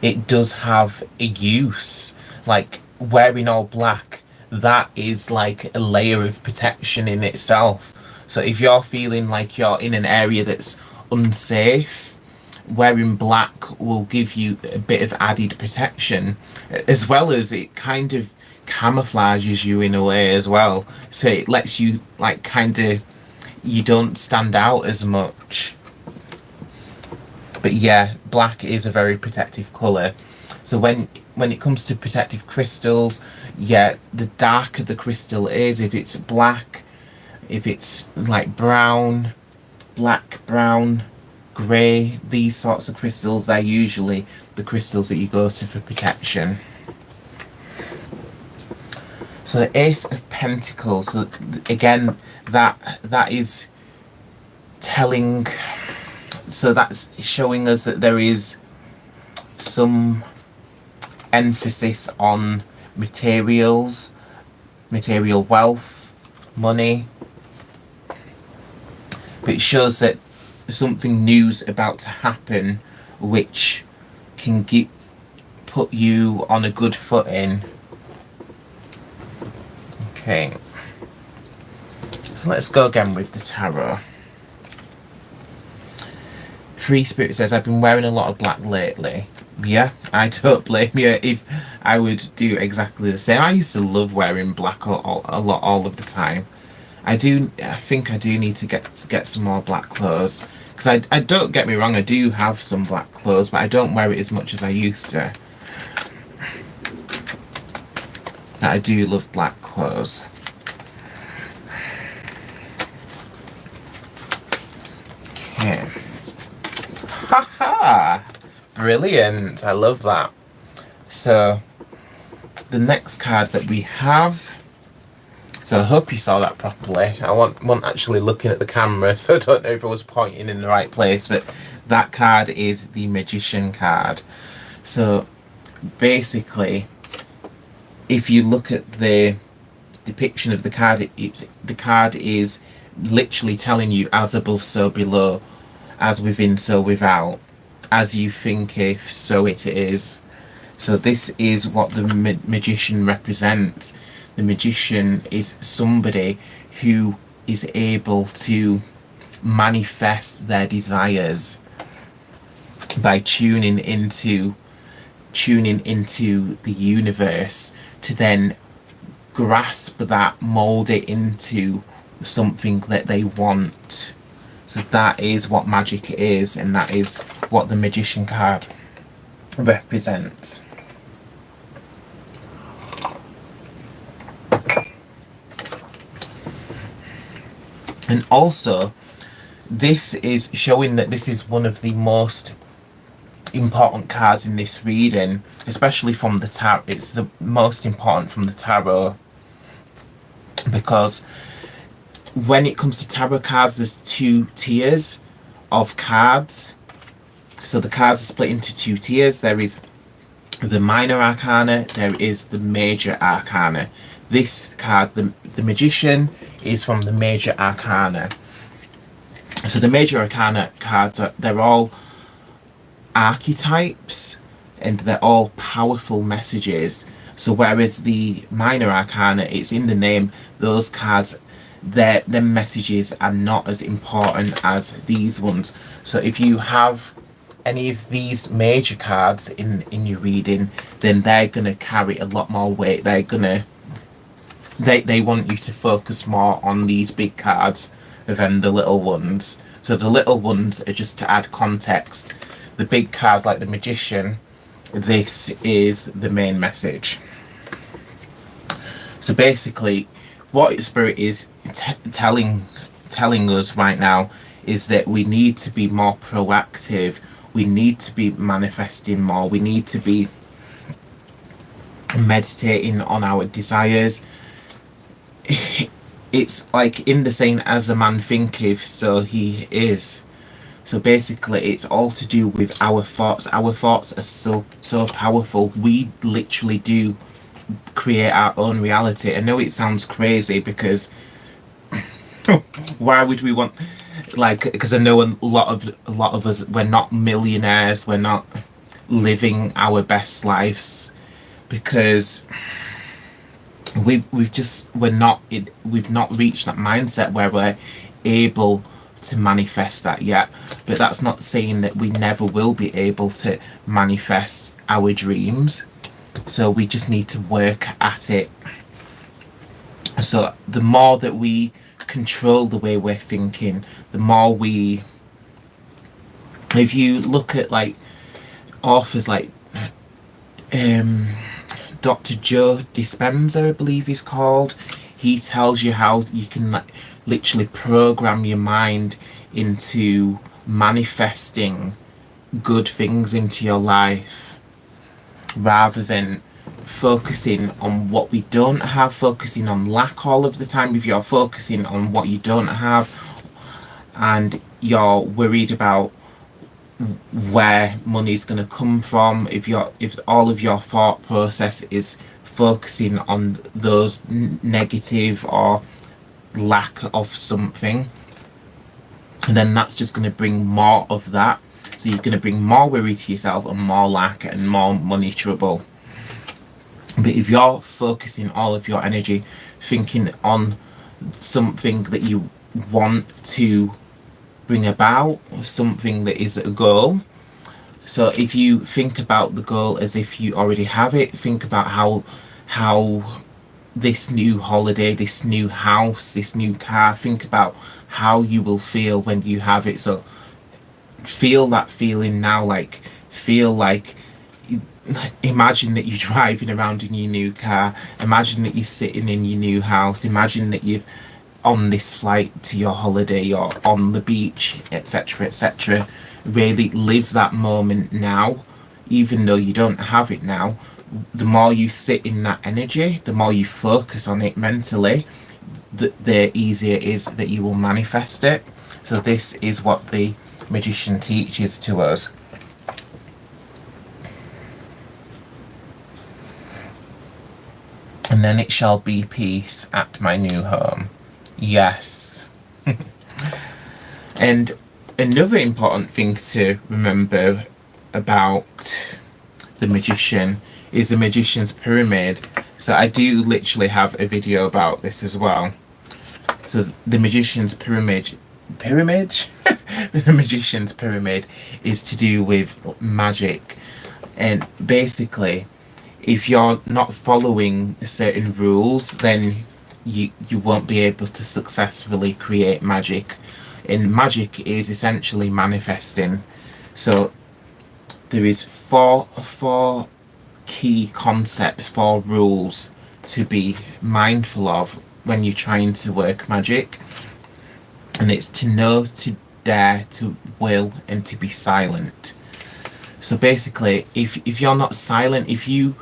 Speaker 1: a use. Like wearing all black, that is like a layer of protection in itself. So if you're feeling like you're in an area that's unsafe, wearing black will give you a bit of added protection, as well as it kind of camouflages you in a way as well. So it lets you like kind of, you don't stand out as much. But yeah, black is a very protective colour. So when it comes to protective crystals, yeah, the darker the crystal is, if it's black, if it's like brown, black, brown, grey, these sorts of crystals, they're usually the crystals that you go to for protection. So the Ace of Pentacles, so again, that is telling, so that's showing us that there is some emphasis on materials, material wealth, money. But it shows that something new's about to happen, which can put you on a good footing. Okay, so let's go again with the tarot. Free Spirit says, I've been wearing a lot of black lately. Yeah, I don't blame you if I would do exactly the same. I used to love wearing black a lot all of the time. I think I do need to get some more black clothes, because I don't get me wrong, I do have some black clothes, but I don't wear it as much as I used to. I do love black clothes. Okay. Haha! Brilliant! I love that. So, the next card that we have. So I hope you saw that properly. I wasn't actually looking at the camera, so I don't know if I was pointing in the right place, but that card is the Magician card. So basically, if you look at the depiction of the card, the card is literally telling you, as above so below, as within so without, as you think if so it is. So this is what the Magician represents. The Magician is somebody who is able to manifest their desires by tuning into the universe, to then grasp that, mold it into something that they want. So that is what magic is, and that is what the Magician card represents. And also, this is showing that this is one of the most important cards in this reading, especially from the tarot. It's the most important from the tarot, because when it comes to tarot cards, there's two tiers of cards. So the cards are split into two tiers. There is the minor arcana, there is the major arcana. This card, the Magician, is from the major arcana. So the major arcana cards, they're all archetypes, and they're all powerful messages. So whereas the minor arcana, it's in the name, those cards, their messages are not as important as these ones. So if you have any of these major cards in your reading, then they're going to carry a lot more weight. They want you to focus more on these big cards than the little ones. So the little ones are just to add context. The big cards, like the Magician, this is the main message. So basically, what Spirit is telling us right now is that we need to be more proactive. We need to be manifesting more. We need to be meditating on our desires. It's like in the saying, as a man thinketh, so he is. So basically, it's all to do with our thoughts. Our thoughts are so powerful. We literally do create our own reality. I know it sounds crazy, because why would we want, like, because I know a lot of us, we're not millionaires, we're not living our best lives, because we've not reached that mindset where we're able to manifest that yet. But that's not saying that we never will be able to manifest our dreams. So we just need to work at it. So the more that we control the way we're thinking, the more we, if you look at like authors like Dr. Joe Dispenza, I believe he's called, he tells you how you can like literally program your mind into manifesting good things into your life, rather than focusing on what we don't have, focusing on lack all of the time. If you're focusing on what you don't have and you're worried about where money's going to come from, if all of your thought process is focusing on those negative or lack of something, then that's just going to bring more of that. So you're going to bring more worry to yourself and more lack and more money trouble. But if you're focusing all of your energy thinking on something that you want to bring about, something that is a goal. So if you think about the goal as if you already have it, think about how this new holiday, this new house, this new car, think about how you will feel when you have it. So feel that feeling now, like feel like, imagine that you're driving around in your new car, imagine that you're sitting in your new house, imagine that you've on this flight to your holiday or on the beach, etc., etc. Really live that moment now, even though you don't have it now. The more you sit in that energy, the more you focus on it mentally, the easier it is that you will manifest it. So this is what the Magician teaches to us. And then it shall be peace at my new home. Yes. And another important thing to remember about the Magician is the Magician's pyramid. So I do literally have a video about this as well. So the Magician's pyramid the Magician's pyramid is to do with magic. And basically, if you're not following certain rules, then you won't be able to successfully create magic. And magic is essentially manifesting. So there is four key concepts, 4 rules to be mindful of when you're trying to work magic. And it's to know, to dare, to will, and to be silent. So basically, if you're not silent, if you,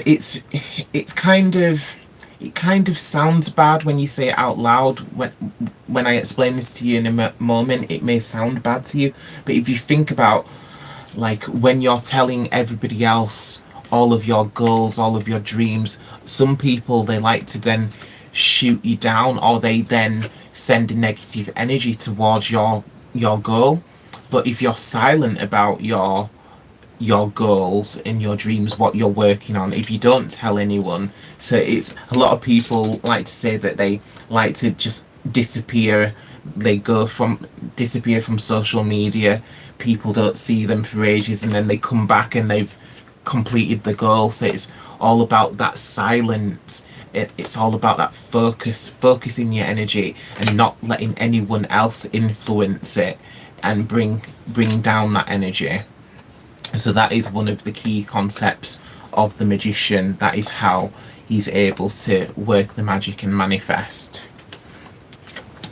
Speaker 1: it's kind of, it kind of sounds bad when you say it out loud. When I explain this to you in a moment, it may sound bad to you. But if you think about, like, when you're telling everybody else all of your goals, all of your dreams, some people, they like to then shoot you down, or they then send a negative energy towards your goal. But if you're silent about your goals and your dreams, what you're working on, if you don't tell anyone, so it's, a lot of people like to say that they like to just disappear They disappear from social media. People don't see them for ages, and then they come back and they've completed the goal. So it's all about that silence. It's all about that focusing your energy and not letting anyone else influence it and bring down that energy. So that is one of the key concepts of the magician. That is how he's able to work the magic and manifest.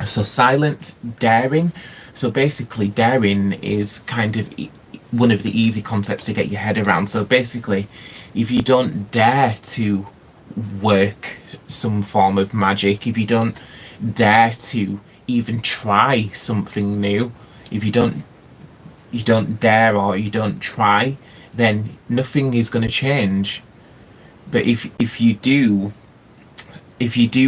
Speaker 1: So silent, daring. So basically daring is kind of one of the easy concepts to get your head around. So basically, if you don't dare to work some form of magic, if you don't dare to even try something new, if you don't dare or you don't try, then nothing is going to change. But if you do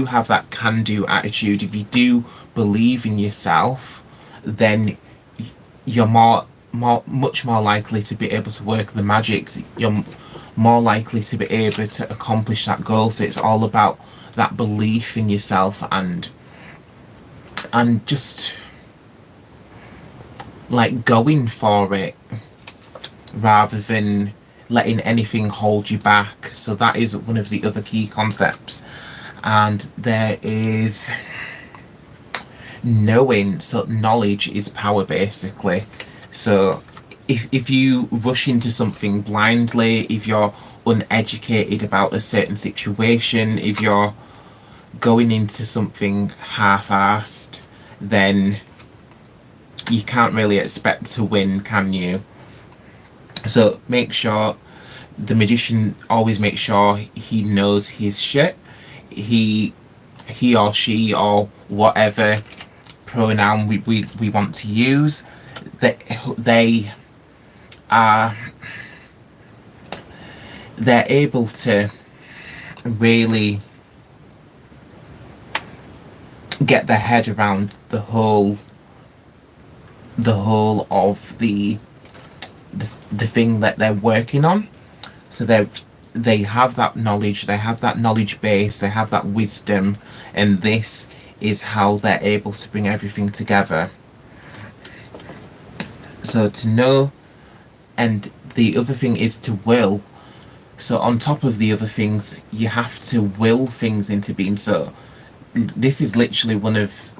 Speaker 1: have that can-do attitude, if you do believe in yourself, then you're much more likely to be able to work the magic. You're more likely to be able to accomplish that goal. So it's all about that belief in yourself and just like going for it rather than letting anything hold you back. So that is one of the other key concepts. And there is knowing. So knowledge is power, basically. So if you rush into something blindly, if you're uneducated about a certain situation, if you're going into something half-assed, then you can't really expect to win, can you? So make sure the magician always makes sure he knows his shit. He or she or whatever pronoun we want to use, that they're able to really get their head around the whole of the thing that they're working on. So they have that knowledge, they have that knowledge base, they have that wisdom, and this is how they're able to bring everything together. So to know, and the other thing is to will. So on top of the other things, you have to will things into being. So this is literally one of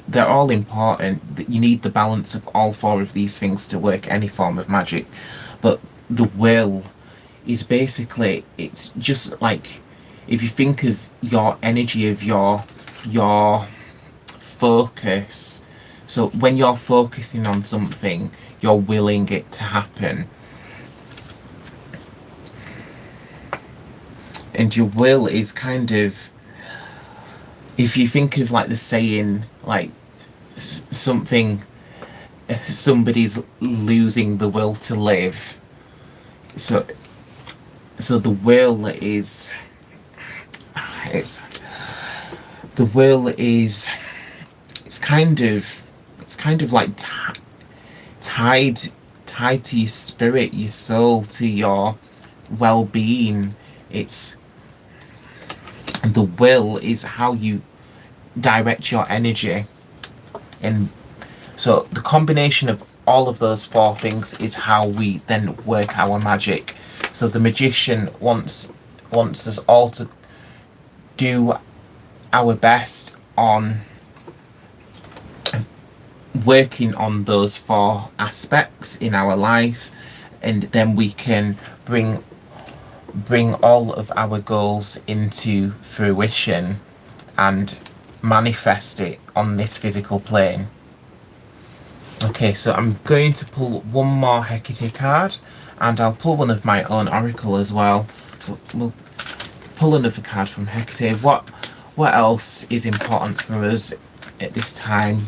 Speaker 1: they're all important. You need the balance of all four of these things to work any form of magic. But the will is basically, it's just like, if you think of your energy, of your focus. So when you're focusing on something, you're willing it to happen. And your will is kind of, if you think of like the saying, like somebody's losing the will to live. So the will is, it's kind of like tied to your spirit, your soul, to your well-being. It's the will is how you direct your energy, and so the combination of all of those four things is how we then work our magic. So the magician wants us all to do our best on working on those four aspects in our life, and then we can bring all of our goals into fruition and manifest it on this physical plane. Okay, so I'm going to pull one more Hecate card, and I'll pull one of my own oracle as well. So we'll pull another card from Hecate. What else is important for us at this time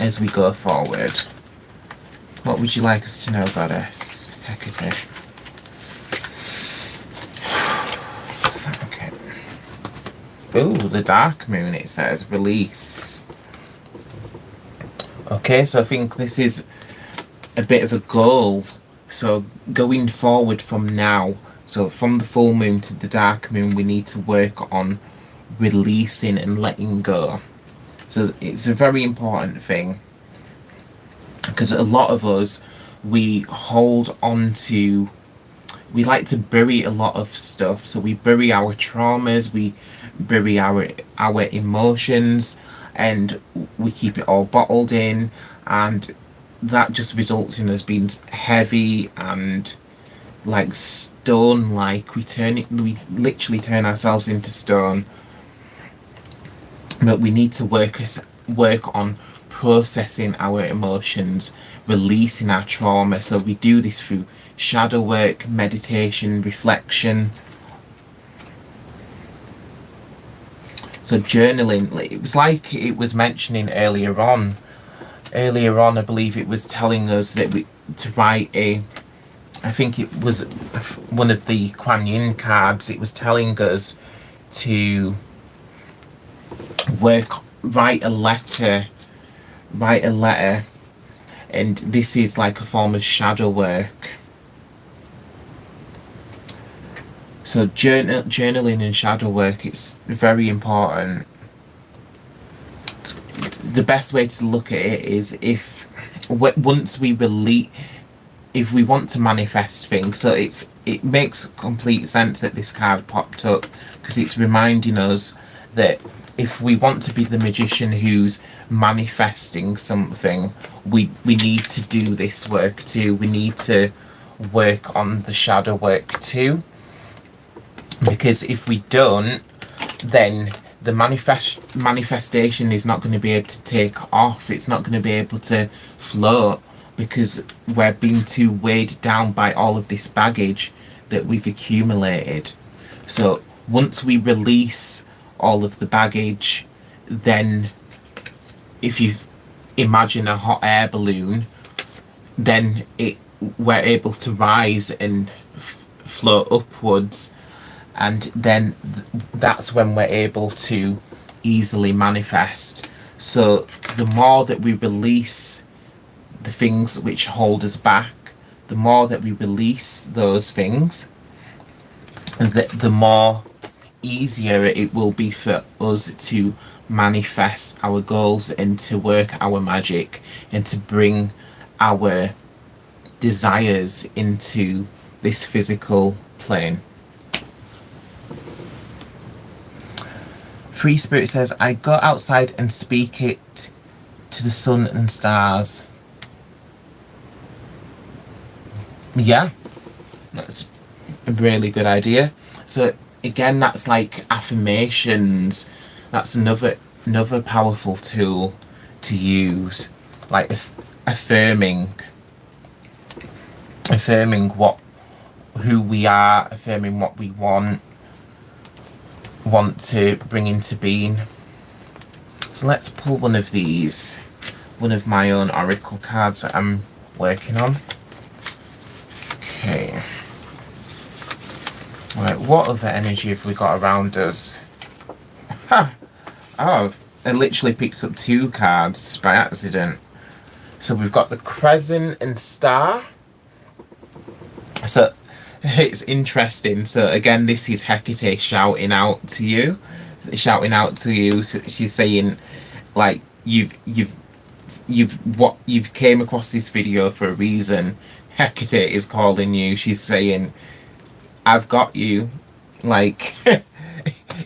Speaker 1: as we go forward? What would you like us to know, Goddess Hecate? Okay. Ooh, the dark moon, it says. Release. Okay, so I think this is a bit of a goal. So going forward from now, so from the full moon to the dark moon, we need to work on releasing and letting go. So it's a very important thing, because a lot of us, we hold on to, we like to bury a lot of stuff. So we bury our traumas, we bury our emotions, and we keep it all bottled in, and that just results in us being heavy and like stone. Like we literally turn ourselves into stone. But we need to work on processing our emotions, releasing our trauma. So we do this through shadow work, meditation, reflection. So journaling, it was like it was mentioning earlier on. I believe it was telling us that to write I think it was one of the Kuan Yin cards. It was telling us to write a letter, and this is like a form of shadow work. So journaling and shadow work, it's very important. The best way to look at it is once we release, if we want to manifest things. So it makes complete sense that this card popped up, because it's reminding us that if we want to be the magician who's manifesting something, we need to do this work too. We need to work on the shadow work too, because if we don't, then the manifestation is not going to be able to take off. It's not going to be able to float, because we're being too weighed down by all of this baggage that we've accumulated. So once we release all of the baggage, then if you imagine a hot air balloon, then we're able to rise and float upwards, and then that's when we're able to easily manifest. So the more that we release the things which hold us back, the more that we release those things, and the more easier it will be for us to manifest our goals and to work our magic and to bring our desires into this physical plane. Free Spirit says, I go outside and speak it to the sun and stars. Yeah, that's a really good idea. So again, that's like affirmations. That's another powerful tool to use, like affirming who we are, affirming what we want to bring into being. So let's pull one of these, one of my own oracle cards that I'm working on. Okay. Right, what other energy have we got around us? Ha! Oh, I literally picked up 2 cards by accident. So we've got the Crescent and Star. So it's interesting. So again, this is Hecate shouting out to you. So she's saying, like, you've came across this video for a reason. Hecate is calling you. She's saying, I've got you. Like,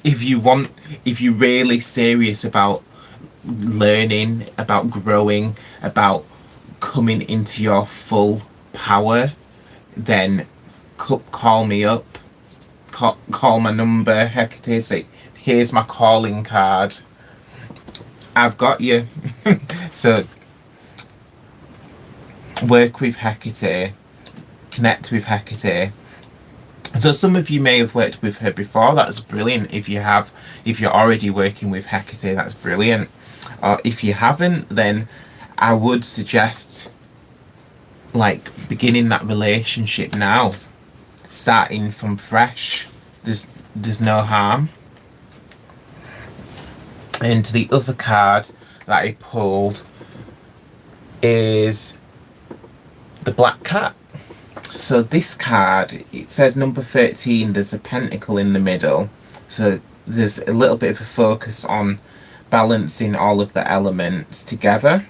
Speaker 1: if you're really serious about learning, about growing, about coming into your full power, then call me up. Call my number. Hecate, say, here's my calling card. I've got you. So work with Hecate, connect with Hecate. So some of you may have worked with her before. That's brilliant. If you're already working with Hecate, that's brilliant. Or if you haven't, then I would suggest, like, beginning that relationship now, starting from fresh. There's no harm. And the other card that I pulled is the Black Cat. So this card, it says number 13, there's a pentacle in the middle. So there's a little bit of a focus on balancing all of the elements together.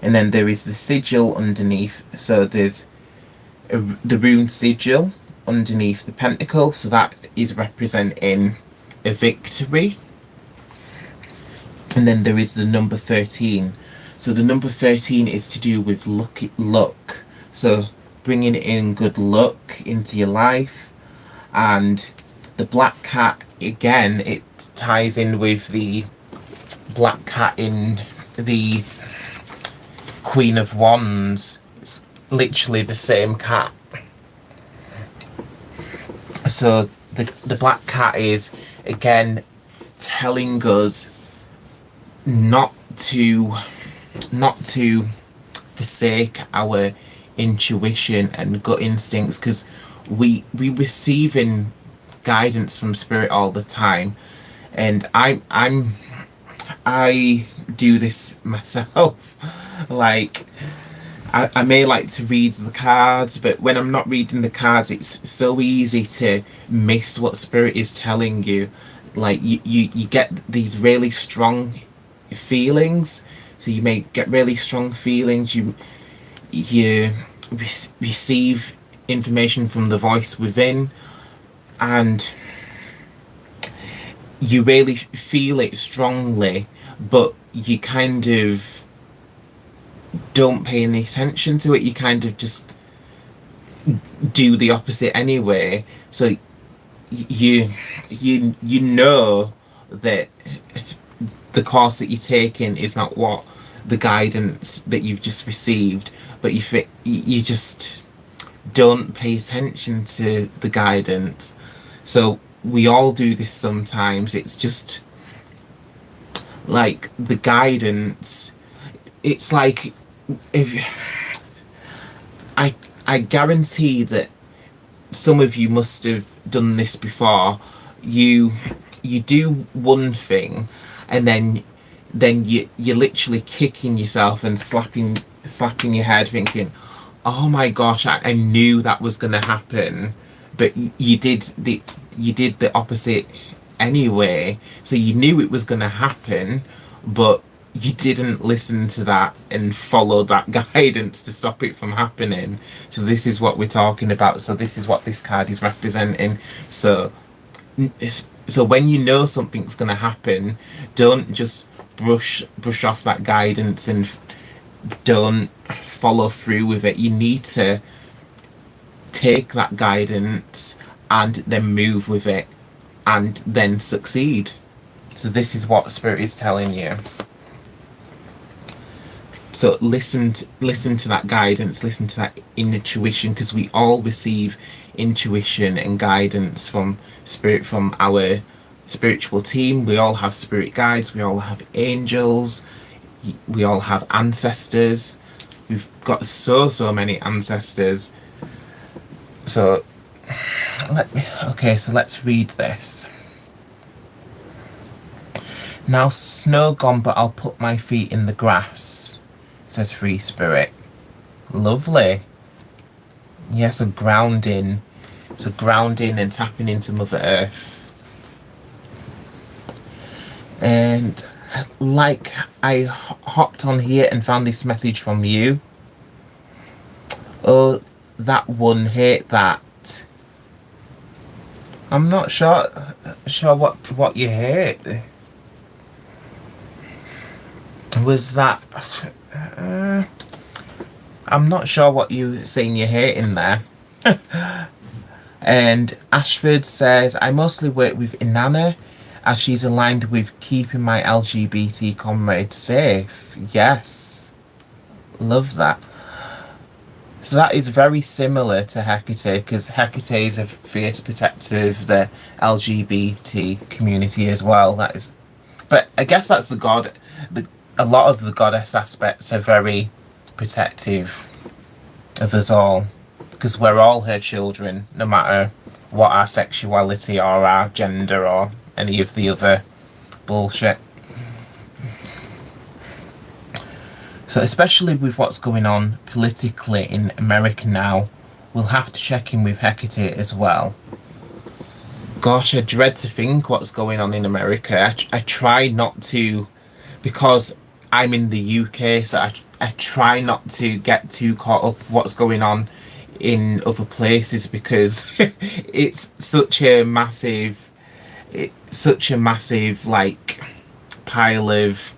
Speaker 1: And then there is the sigil underneath. So there's the rune sigil underneath the pentacle. So that is representing a victory. And then there is the number 13. So the number 13 is to do with luck. So bringing in good luck into your life. And the black cat, again, it ties in with the black cat in the Queen of Wands. It's literally the same cat. So the black cat is, again, telling us not to forsake our intuition and gut instincts, because we receiving guidance from spirit all the time. And I do this myself. Like, I may like to read the cards, but when I'm not reading the cards, it's so easy to miss what spirit is telling you. Like, you get these really strong feelings. So you may get really strong feelings. You receive information from the voice within, and you really feel it strongly, but you kind of don't pay any attention to it. You kind of just do the opposite anyway. So you know that the course that you're taking is not what the guidance that you've just received, but you just don't pay attention to the guidance. So we all do this sometimes. It's just like the guidance. It's like, if I guarantee that some of you must have done this before. You do one thing, and then you're literally kicking yourself and slapping your head, thinking, oh my gosh, I knew that was going to happen. But you did the opposite anyway. So you knew it was going to happen, but you didn't listen to that and follow that guidance to stop it from happening. So this is what we're talking about. So this is what this card is representing. So when you know something's going to happen, don't just brush off that guidance and don't follow through with it. You need to take that guidance and then move with it and then succeed. So this is what Spirit is telling you. So listen to that guidance, listen to that intuition, because we all receive intuition and guidance from Spirit, from our spiritual team. We all have spirit guides, we all have angels, we all have ancestors. We've got so many ancestors. So let's read this. Now snow gone, but I'll put my feet in the grass, says Free Spirit. Lovely. Yeah, so grounding and tapping into Mother Earth. And like, I hopped on here and found this message from you. Oh, that one, hate that. I'm not sure what you hate. Was that I'm not sure what you're saying you're hating there. And Ashford says, I mostly work with Inanna, as she's aligned with keeping my LGBT comrades safe. Yes, love that. So that is very similar to Hecate, because Hecate is a fierce protector of the LGBT community as well. That is, but I guess that's the god. A lot of the goddess aspects are very protective of us all, because we're all her children, no matter what our sexuality or our gender or any of the other bullshit. So especially with what's going on politically in America now, we'll have to check in with Hecate as well. Gosh, I dread to think what's going on in America. I try not to, because I'm in the UK, so I try not to get too caught up what's going on in other places because it's such a massive like pile of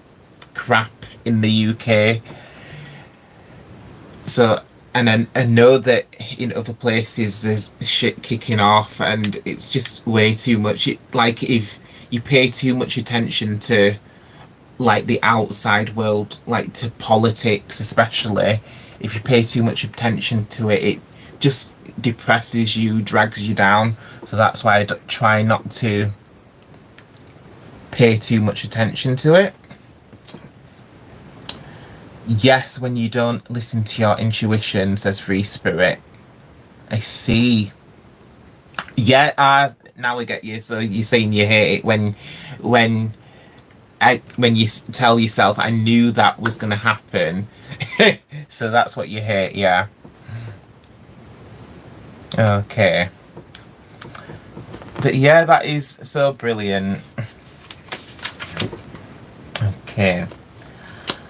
Speaker 1: crap in the UK. So, and I know that in other places there's shit kicking off, and it's just way too much. Like if you pay too much attention to like the outside world, like to politics, especially if you pay too much attention to it, it just depresses you, drags you down. So that's why I try not to pay too much attention to it. Yes, when you don't listen to your intuition, says Free Spirit. I see. Yeah, now I get you. So you're saying you hate it when when you tell yourself, I knew that was going to happen. So that's what you hate, yeah. Okay. But yeah, that is so brilliant. Okay.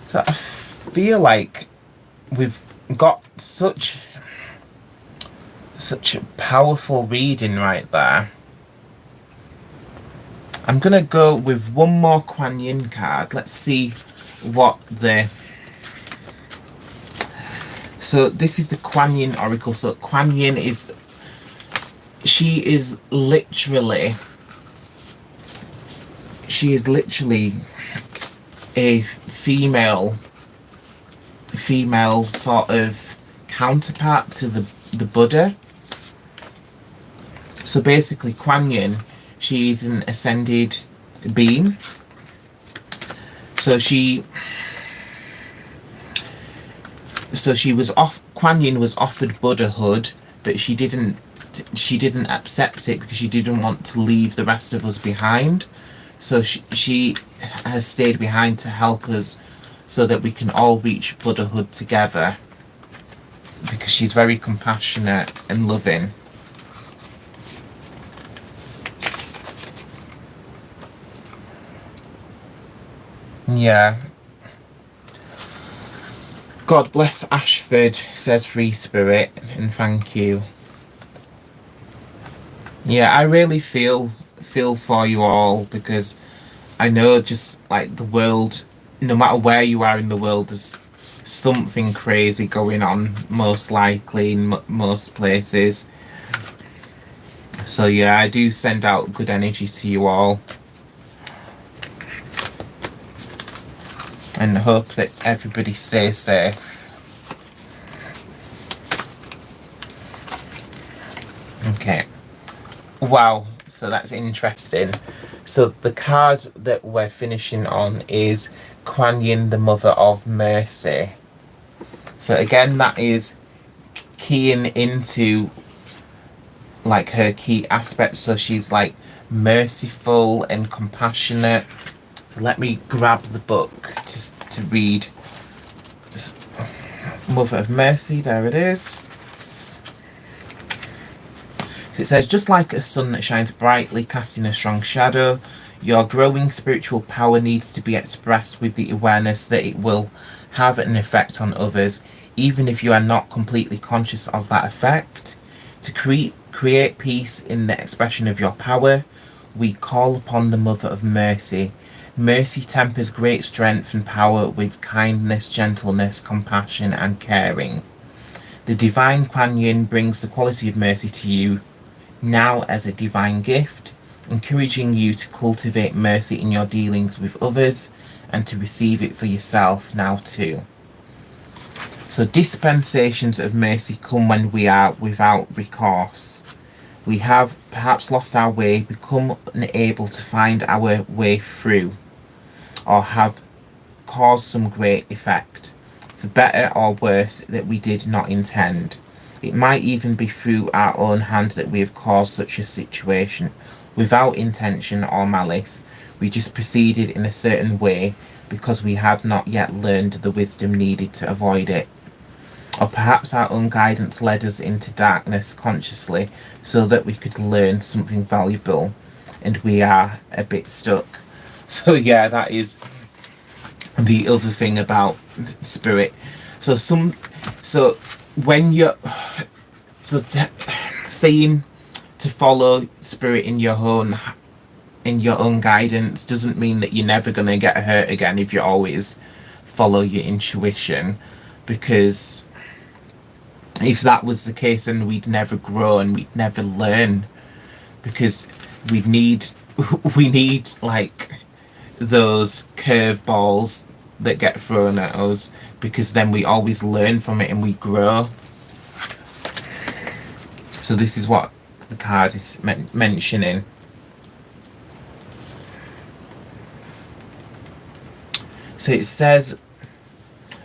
Speaker 1: So I feel like we've got such a powerful reading right there. I'm gonna go with one more Kuan Yin card. Let's see what the... So this is the Kuan Yin Oracle. So Kuan Yin is... She is literally a female sort of counterpart to the Buddha. So basically Kuan Yin, she's an ascended being. So Kuan Yin was offered Buddhahood, but she didn't accept it because she didn't want to leave the rest of us behind. So she has stayed behind to help us so that we can all reach Buddhahood together, because she's very compassionate and loving. Yeah. God bless Ashford, says Free Spirit, and thank you. Yeah, I really feel for you all, because I know just like the world, no matter where you are in the world, there's something crazy going on, most likely in most places. So yeah, I do send out good energy to you all, and hope that everybody stays safe. Okay. Wow, so that's interesting. So the card that we're finishing on is Kuan Yin, the Mother of Mercy. So again, that is keying into like her key aspects. So she's like merciful and compassionate. So let me grab the book just to read. Mother of Mercy, there it is. So it says, just like a sun that shines brightly, casting a strong shadow, your growing spiritual power needs to be expressed with the awareness that it will have an effect on others, even if you are not completely conscious of that effect. To create peace in the expression of your power, we call upon the Mother of Mercy. Mercy tempers great strength and power with kindness, gentleness, compassion, and caring. The divine Kuan Yin brings the quality of mercy to you now as a divine gift, encouraging you to cultivate mercy in your dealings with others and to receive it for yourself now too. So dispensations of mercy come when we are without recourse. We have perhaps lost our way, become unable to find our way through, or have caused some great effect, for better or worse, that we did not intend. It might even be through our own hand that we have caused such a situation. Without intention or malice, we just proceeded in a certain way because we had not yet learned the wisdom needed to avoid it. Or perhaps our own guidance led us into darkness consciously so that we could learn something valuable, and we are a bit stuck. So yeah, that is the other thing about spirit. So so when you're saying to follow spirit in your own guidance doesn't mean that you're never going to get hurt again if you always follow your intuition, because if that was the case, then we'd never grow and we'd never learn, because we need we need like those curveballs that get thrown at us, because then we always learn from it and we grow. So this is what the card is mentioning. So it says,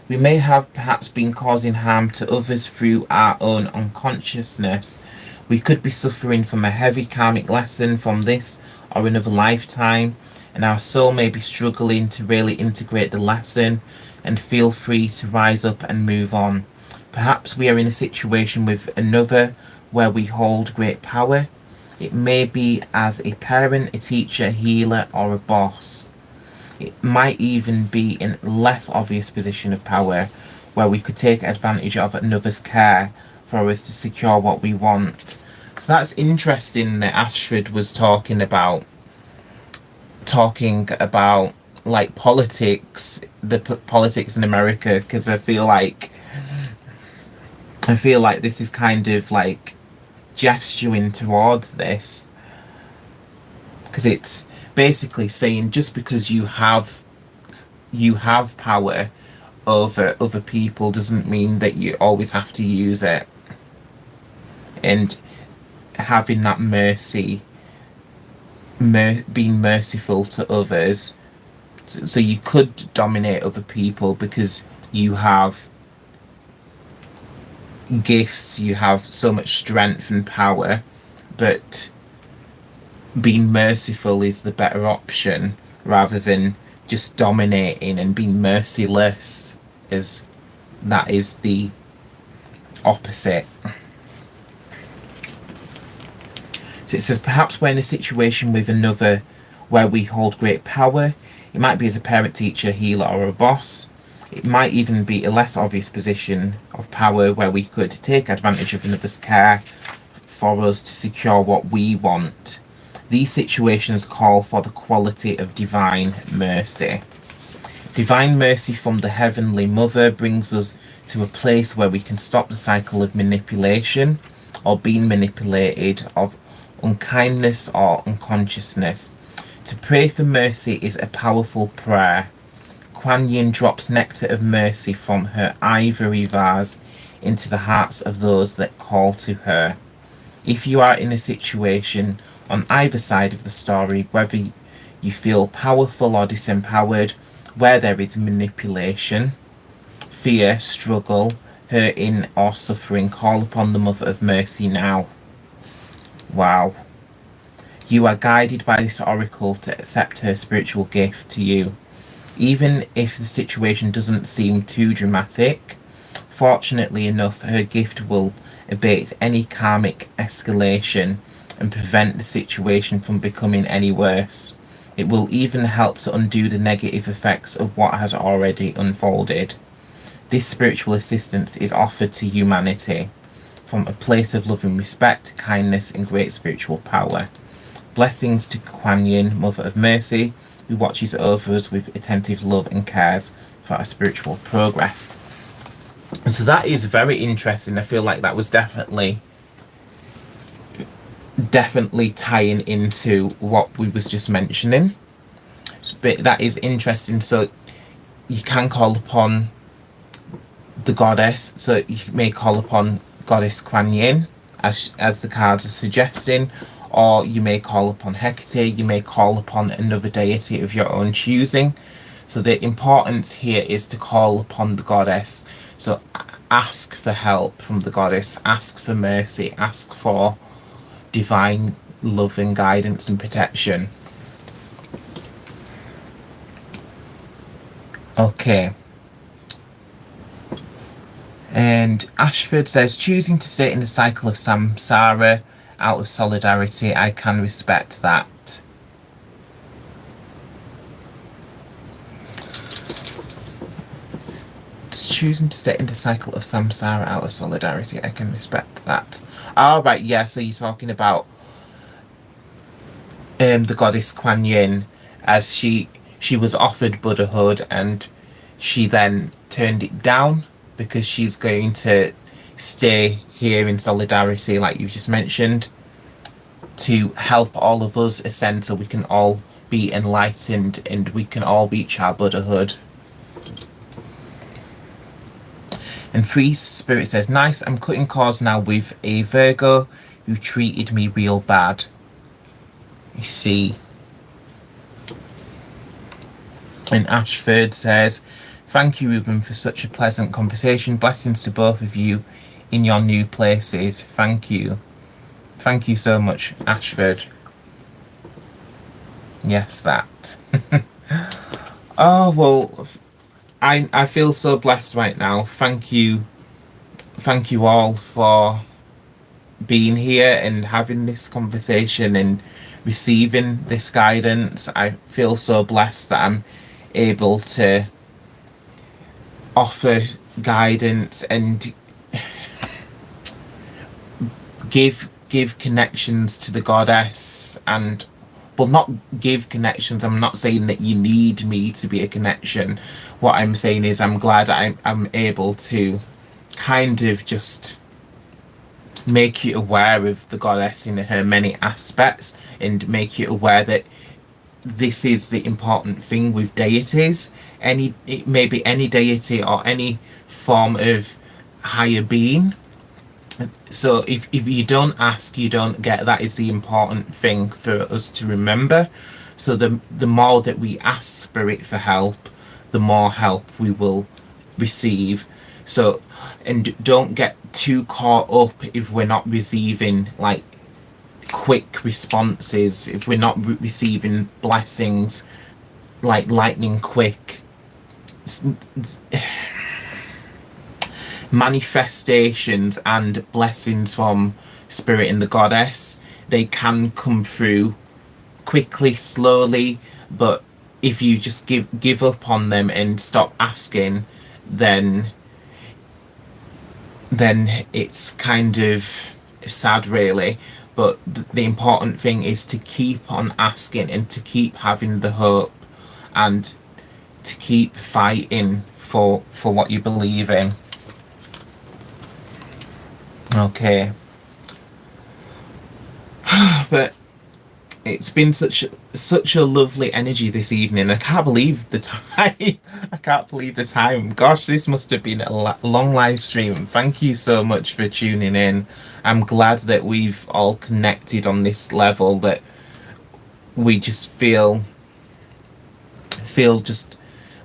Speaker 1: we may have perhaps been causing harm to others through our own unconsciousness. We could be suffering from a heavy karmic lesson from this or another lifetime, and our soul may be struggling to really integrate the lesson and feel free to rise up and move on. Perhaps we are in a situation with another where we hold great power. It may be as a parent, a teacher, a healer, or a boss. It might even be in a less obvious position of power where we could take advantage of another's care for us to secure what we want. So that's interesting that Ashford was talking about like politics, the politics in America, because I feel like this is kind of like gesturing towards this, because it's basically saying just because you have power over other people doesn't mean that you always have to use it, and having that mercy, being merciful to others. So you could dominate other people because you have gifts, you have so much strength and power, but being merciful is the better option rather than just dominating and being merciless, as that is the opposite. So it says, perhaps we're in a situation with another where we hold great power. It might be as a parent, teacher, healer, or a boss. It might even be a less obvious position of power where we could take advantage of another's care for us to secure what we want. These situations call for the quality of divine mercy. Divine mercy from the Heavenly Mother brings us to a place where we can stop the cycle of manipulation or being manipulated, of unkindness or unconsciousness. To pray for mercy is a powerful prayer. Kuan Yin drops nectar of mercy from her ivory vase into the hearts of those that call to her. If you are in a situation on either side of the story, whether you feel powerful or disempowered, where there is manipulation, fear, struggle, hurting, or suffering, call upon the Mother of Mercy now. Wow. You are guided by this oracle to accept her spiritual gift to you. Even if the situation doesn't seem too dramatic, fortunately enough, her gift will abate any karmic escalation and prevent the situation from becoming any worse. It will even help to undo the negative effects of what has already unfolded. This spiritual assistance is offered to humanity from a place of loving respect, kindness, and great spiritual power. Blessings to Kuan Yin, Mother of Mercy, who watches over us with attentive love and cares for our spiritual progress. And so that is very interesting. I feel like that was definitely tying into what we was just mentioning. But that is interesting. So you can call upon the goddess. So you may call upon Goddess Kuan Yin, as the cards are suggesting, or you may call upon Hecate. You may call upon another deity of your own choosing. So the importance here is to call upon the goddess. So ask for help from the goddess, ask for mercy, ask for divine love and guidance and protection. Okay. And Ashford says, choosing to stay in the cycle of samsara out of solidarity, I can respect that. Just choosing to stay in the cycle of samsara out of solidarity, I can respect that. All right, yeah, so you're talking about the goddess Kuan Yin, as she was offered Buddhahood and she then turned it down because she's going to stay here in solidarity, like you just mentioned, to help all of us ascend so we can all be enlightened and we can all reach our Buddhahood. And Free Spirit says, nice, I'm cutting cords now with a Virgo who treated me real bad. You see. And Ashford says, thank you, Ruben, for such a pleasant conversation. Blessings to both of you in your new places. Thank you. Thank you so much, Ashford. Yes, that. Oh, well, I feel so blessed right now. Thank you all for being here and having this conversation and receiving this guidance. I feel so blessed that I'm able to offer guidance and give connections to the goddess. And well, not give connections, I'm not saying that you need me to be a connection. What I'm saying is I'm glad I'm able to kind of just make you aware of the goddess in her many aspects and make you aware that this is the important thing with deities. It may be any deity or any form of higher being. So if you don't ask, you don't get. That is the important thing for us to remember. So the more that we ask Spirit for help, the more help we will receive. So, and don't get too caught up if we're not receiving like quick responses, if we're not receiving blessings like lightning quick. Manifestations and blessings from Spirit and the goddess, they can come through quickly, slowly, but if you just give up on them and stop asking, then it's kind of sad, really. But the important thing is to keep on asking and to keep having the hope and to keep fighting for what you believe in. Okay. But it's been such a lovely energy this evening. I can't believe the time. I can't believe the time. Gosh, this must have been a long live stream. Thank you so much for tuning in. I'm glad that we've all connected on this level, that we just feel just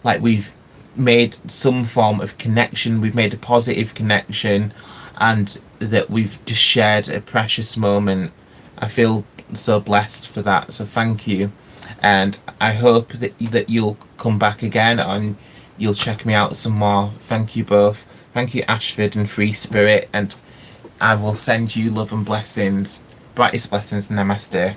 Speaker 1: like we've made some form of connection. We've made a positive connection, and that we've just shared a precious moment. I feel so blessed for that, so thank you. And I hope that you'll come back again and you'll check me out some more. Thank you both. Thank you, Ashford and Free Spirit, and I will send you love and blessings, brightest blessings. Namaste.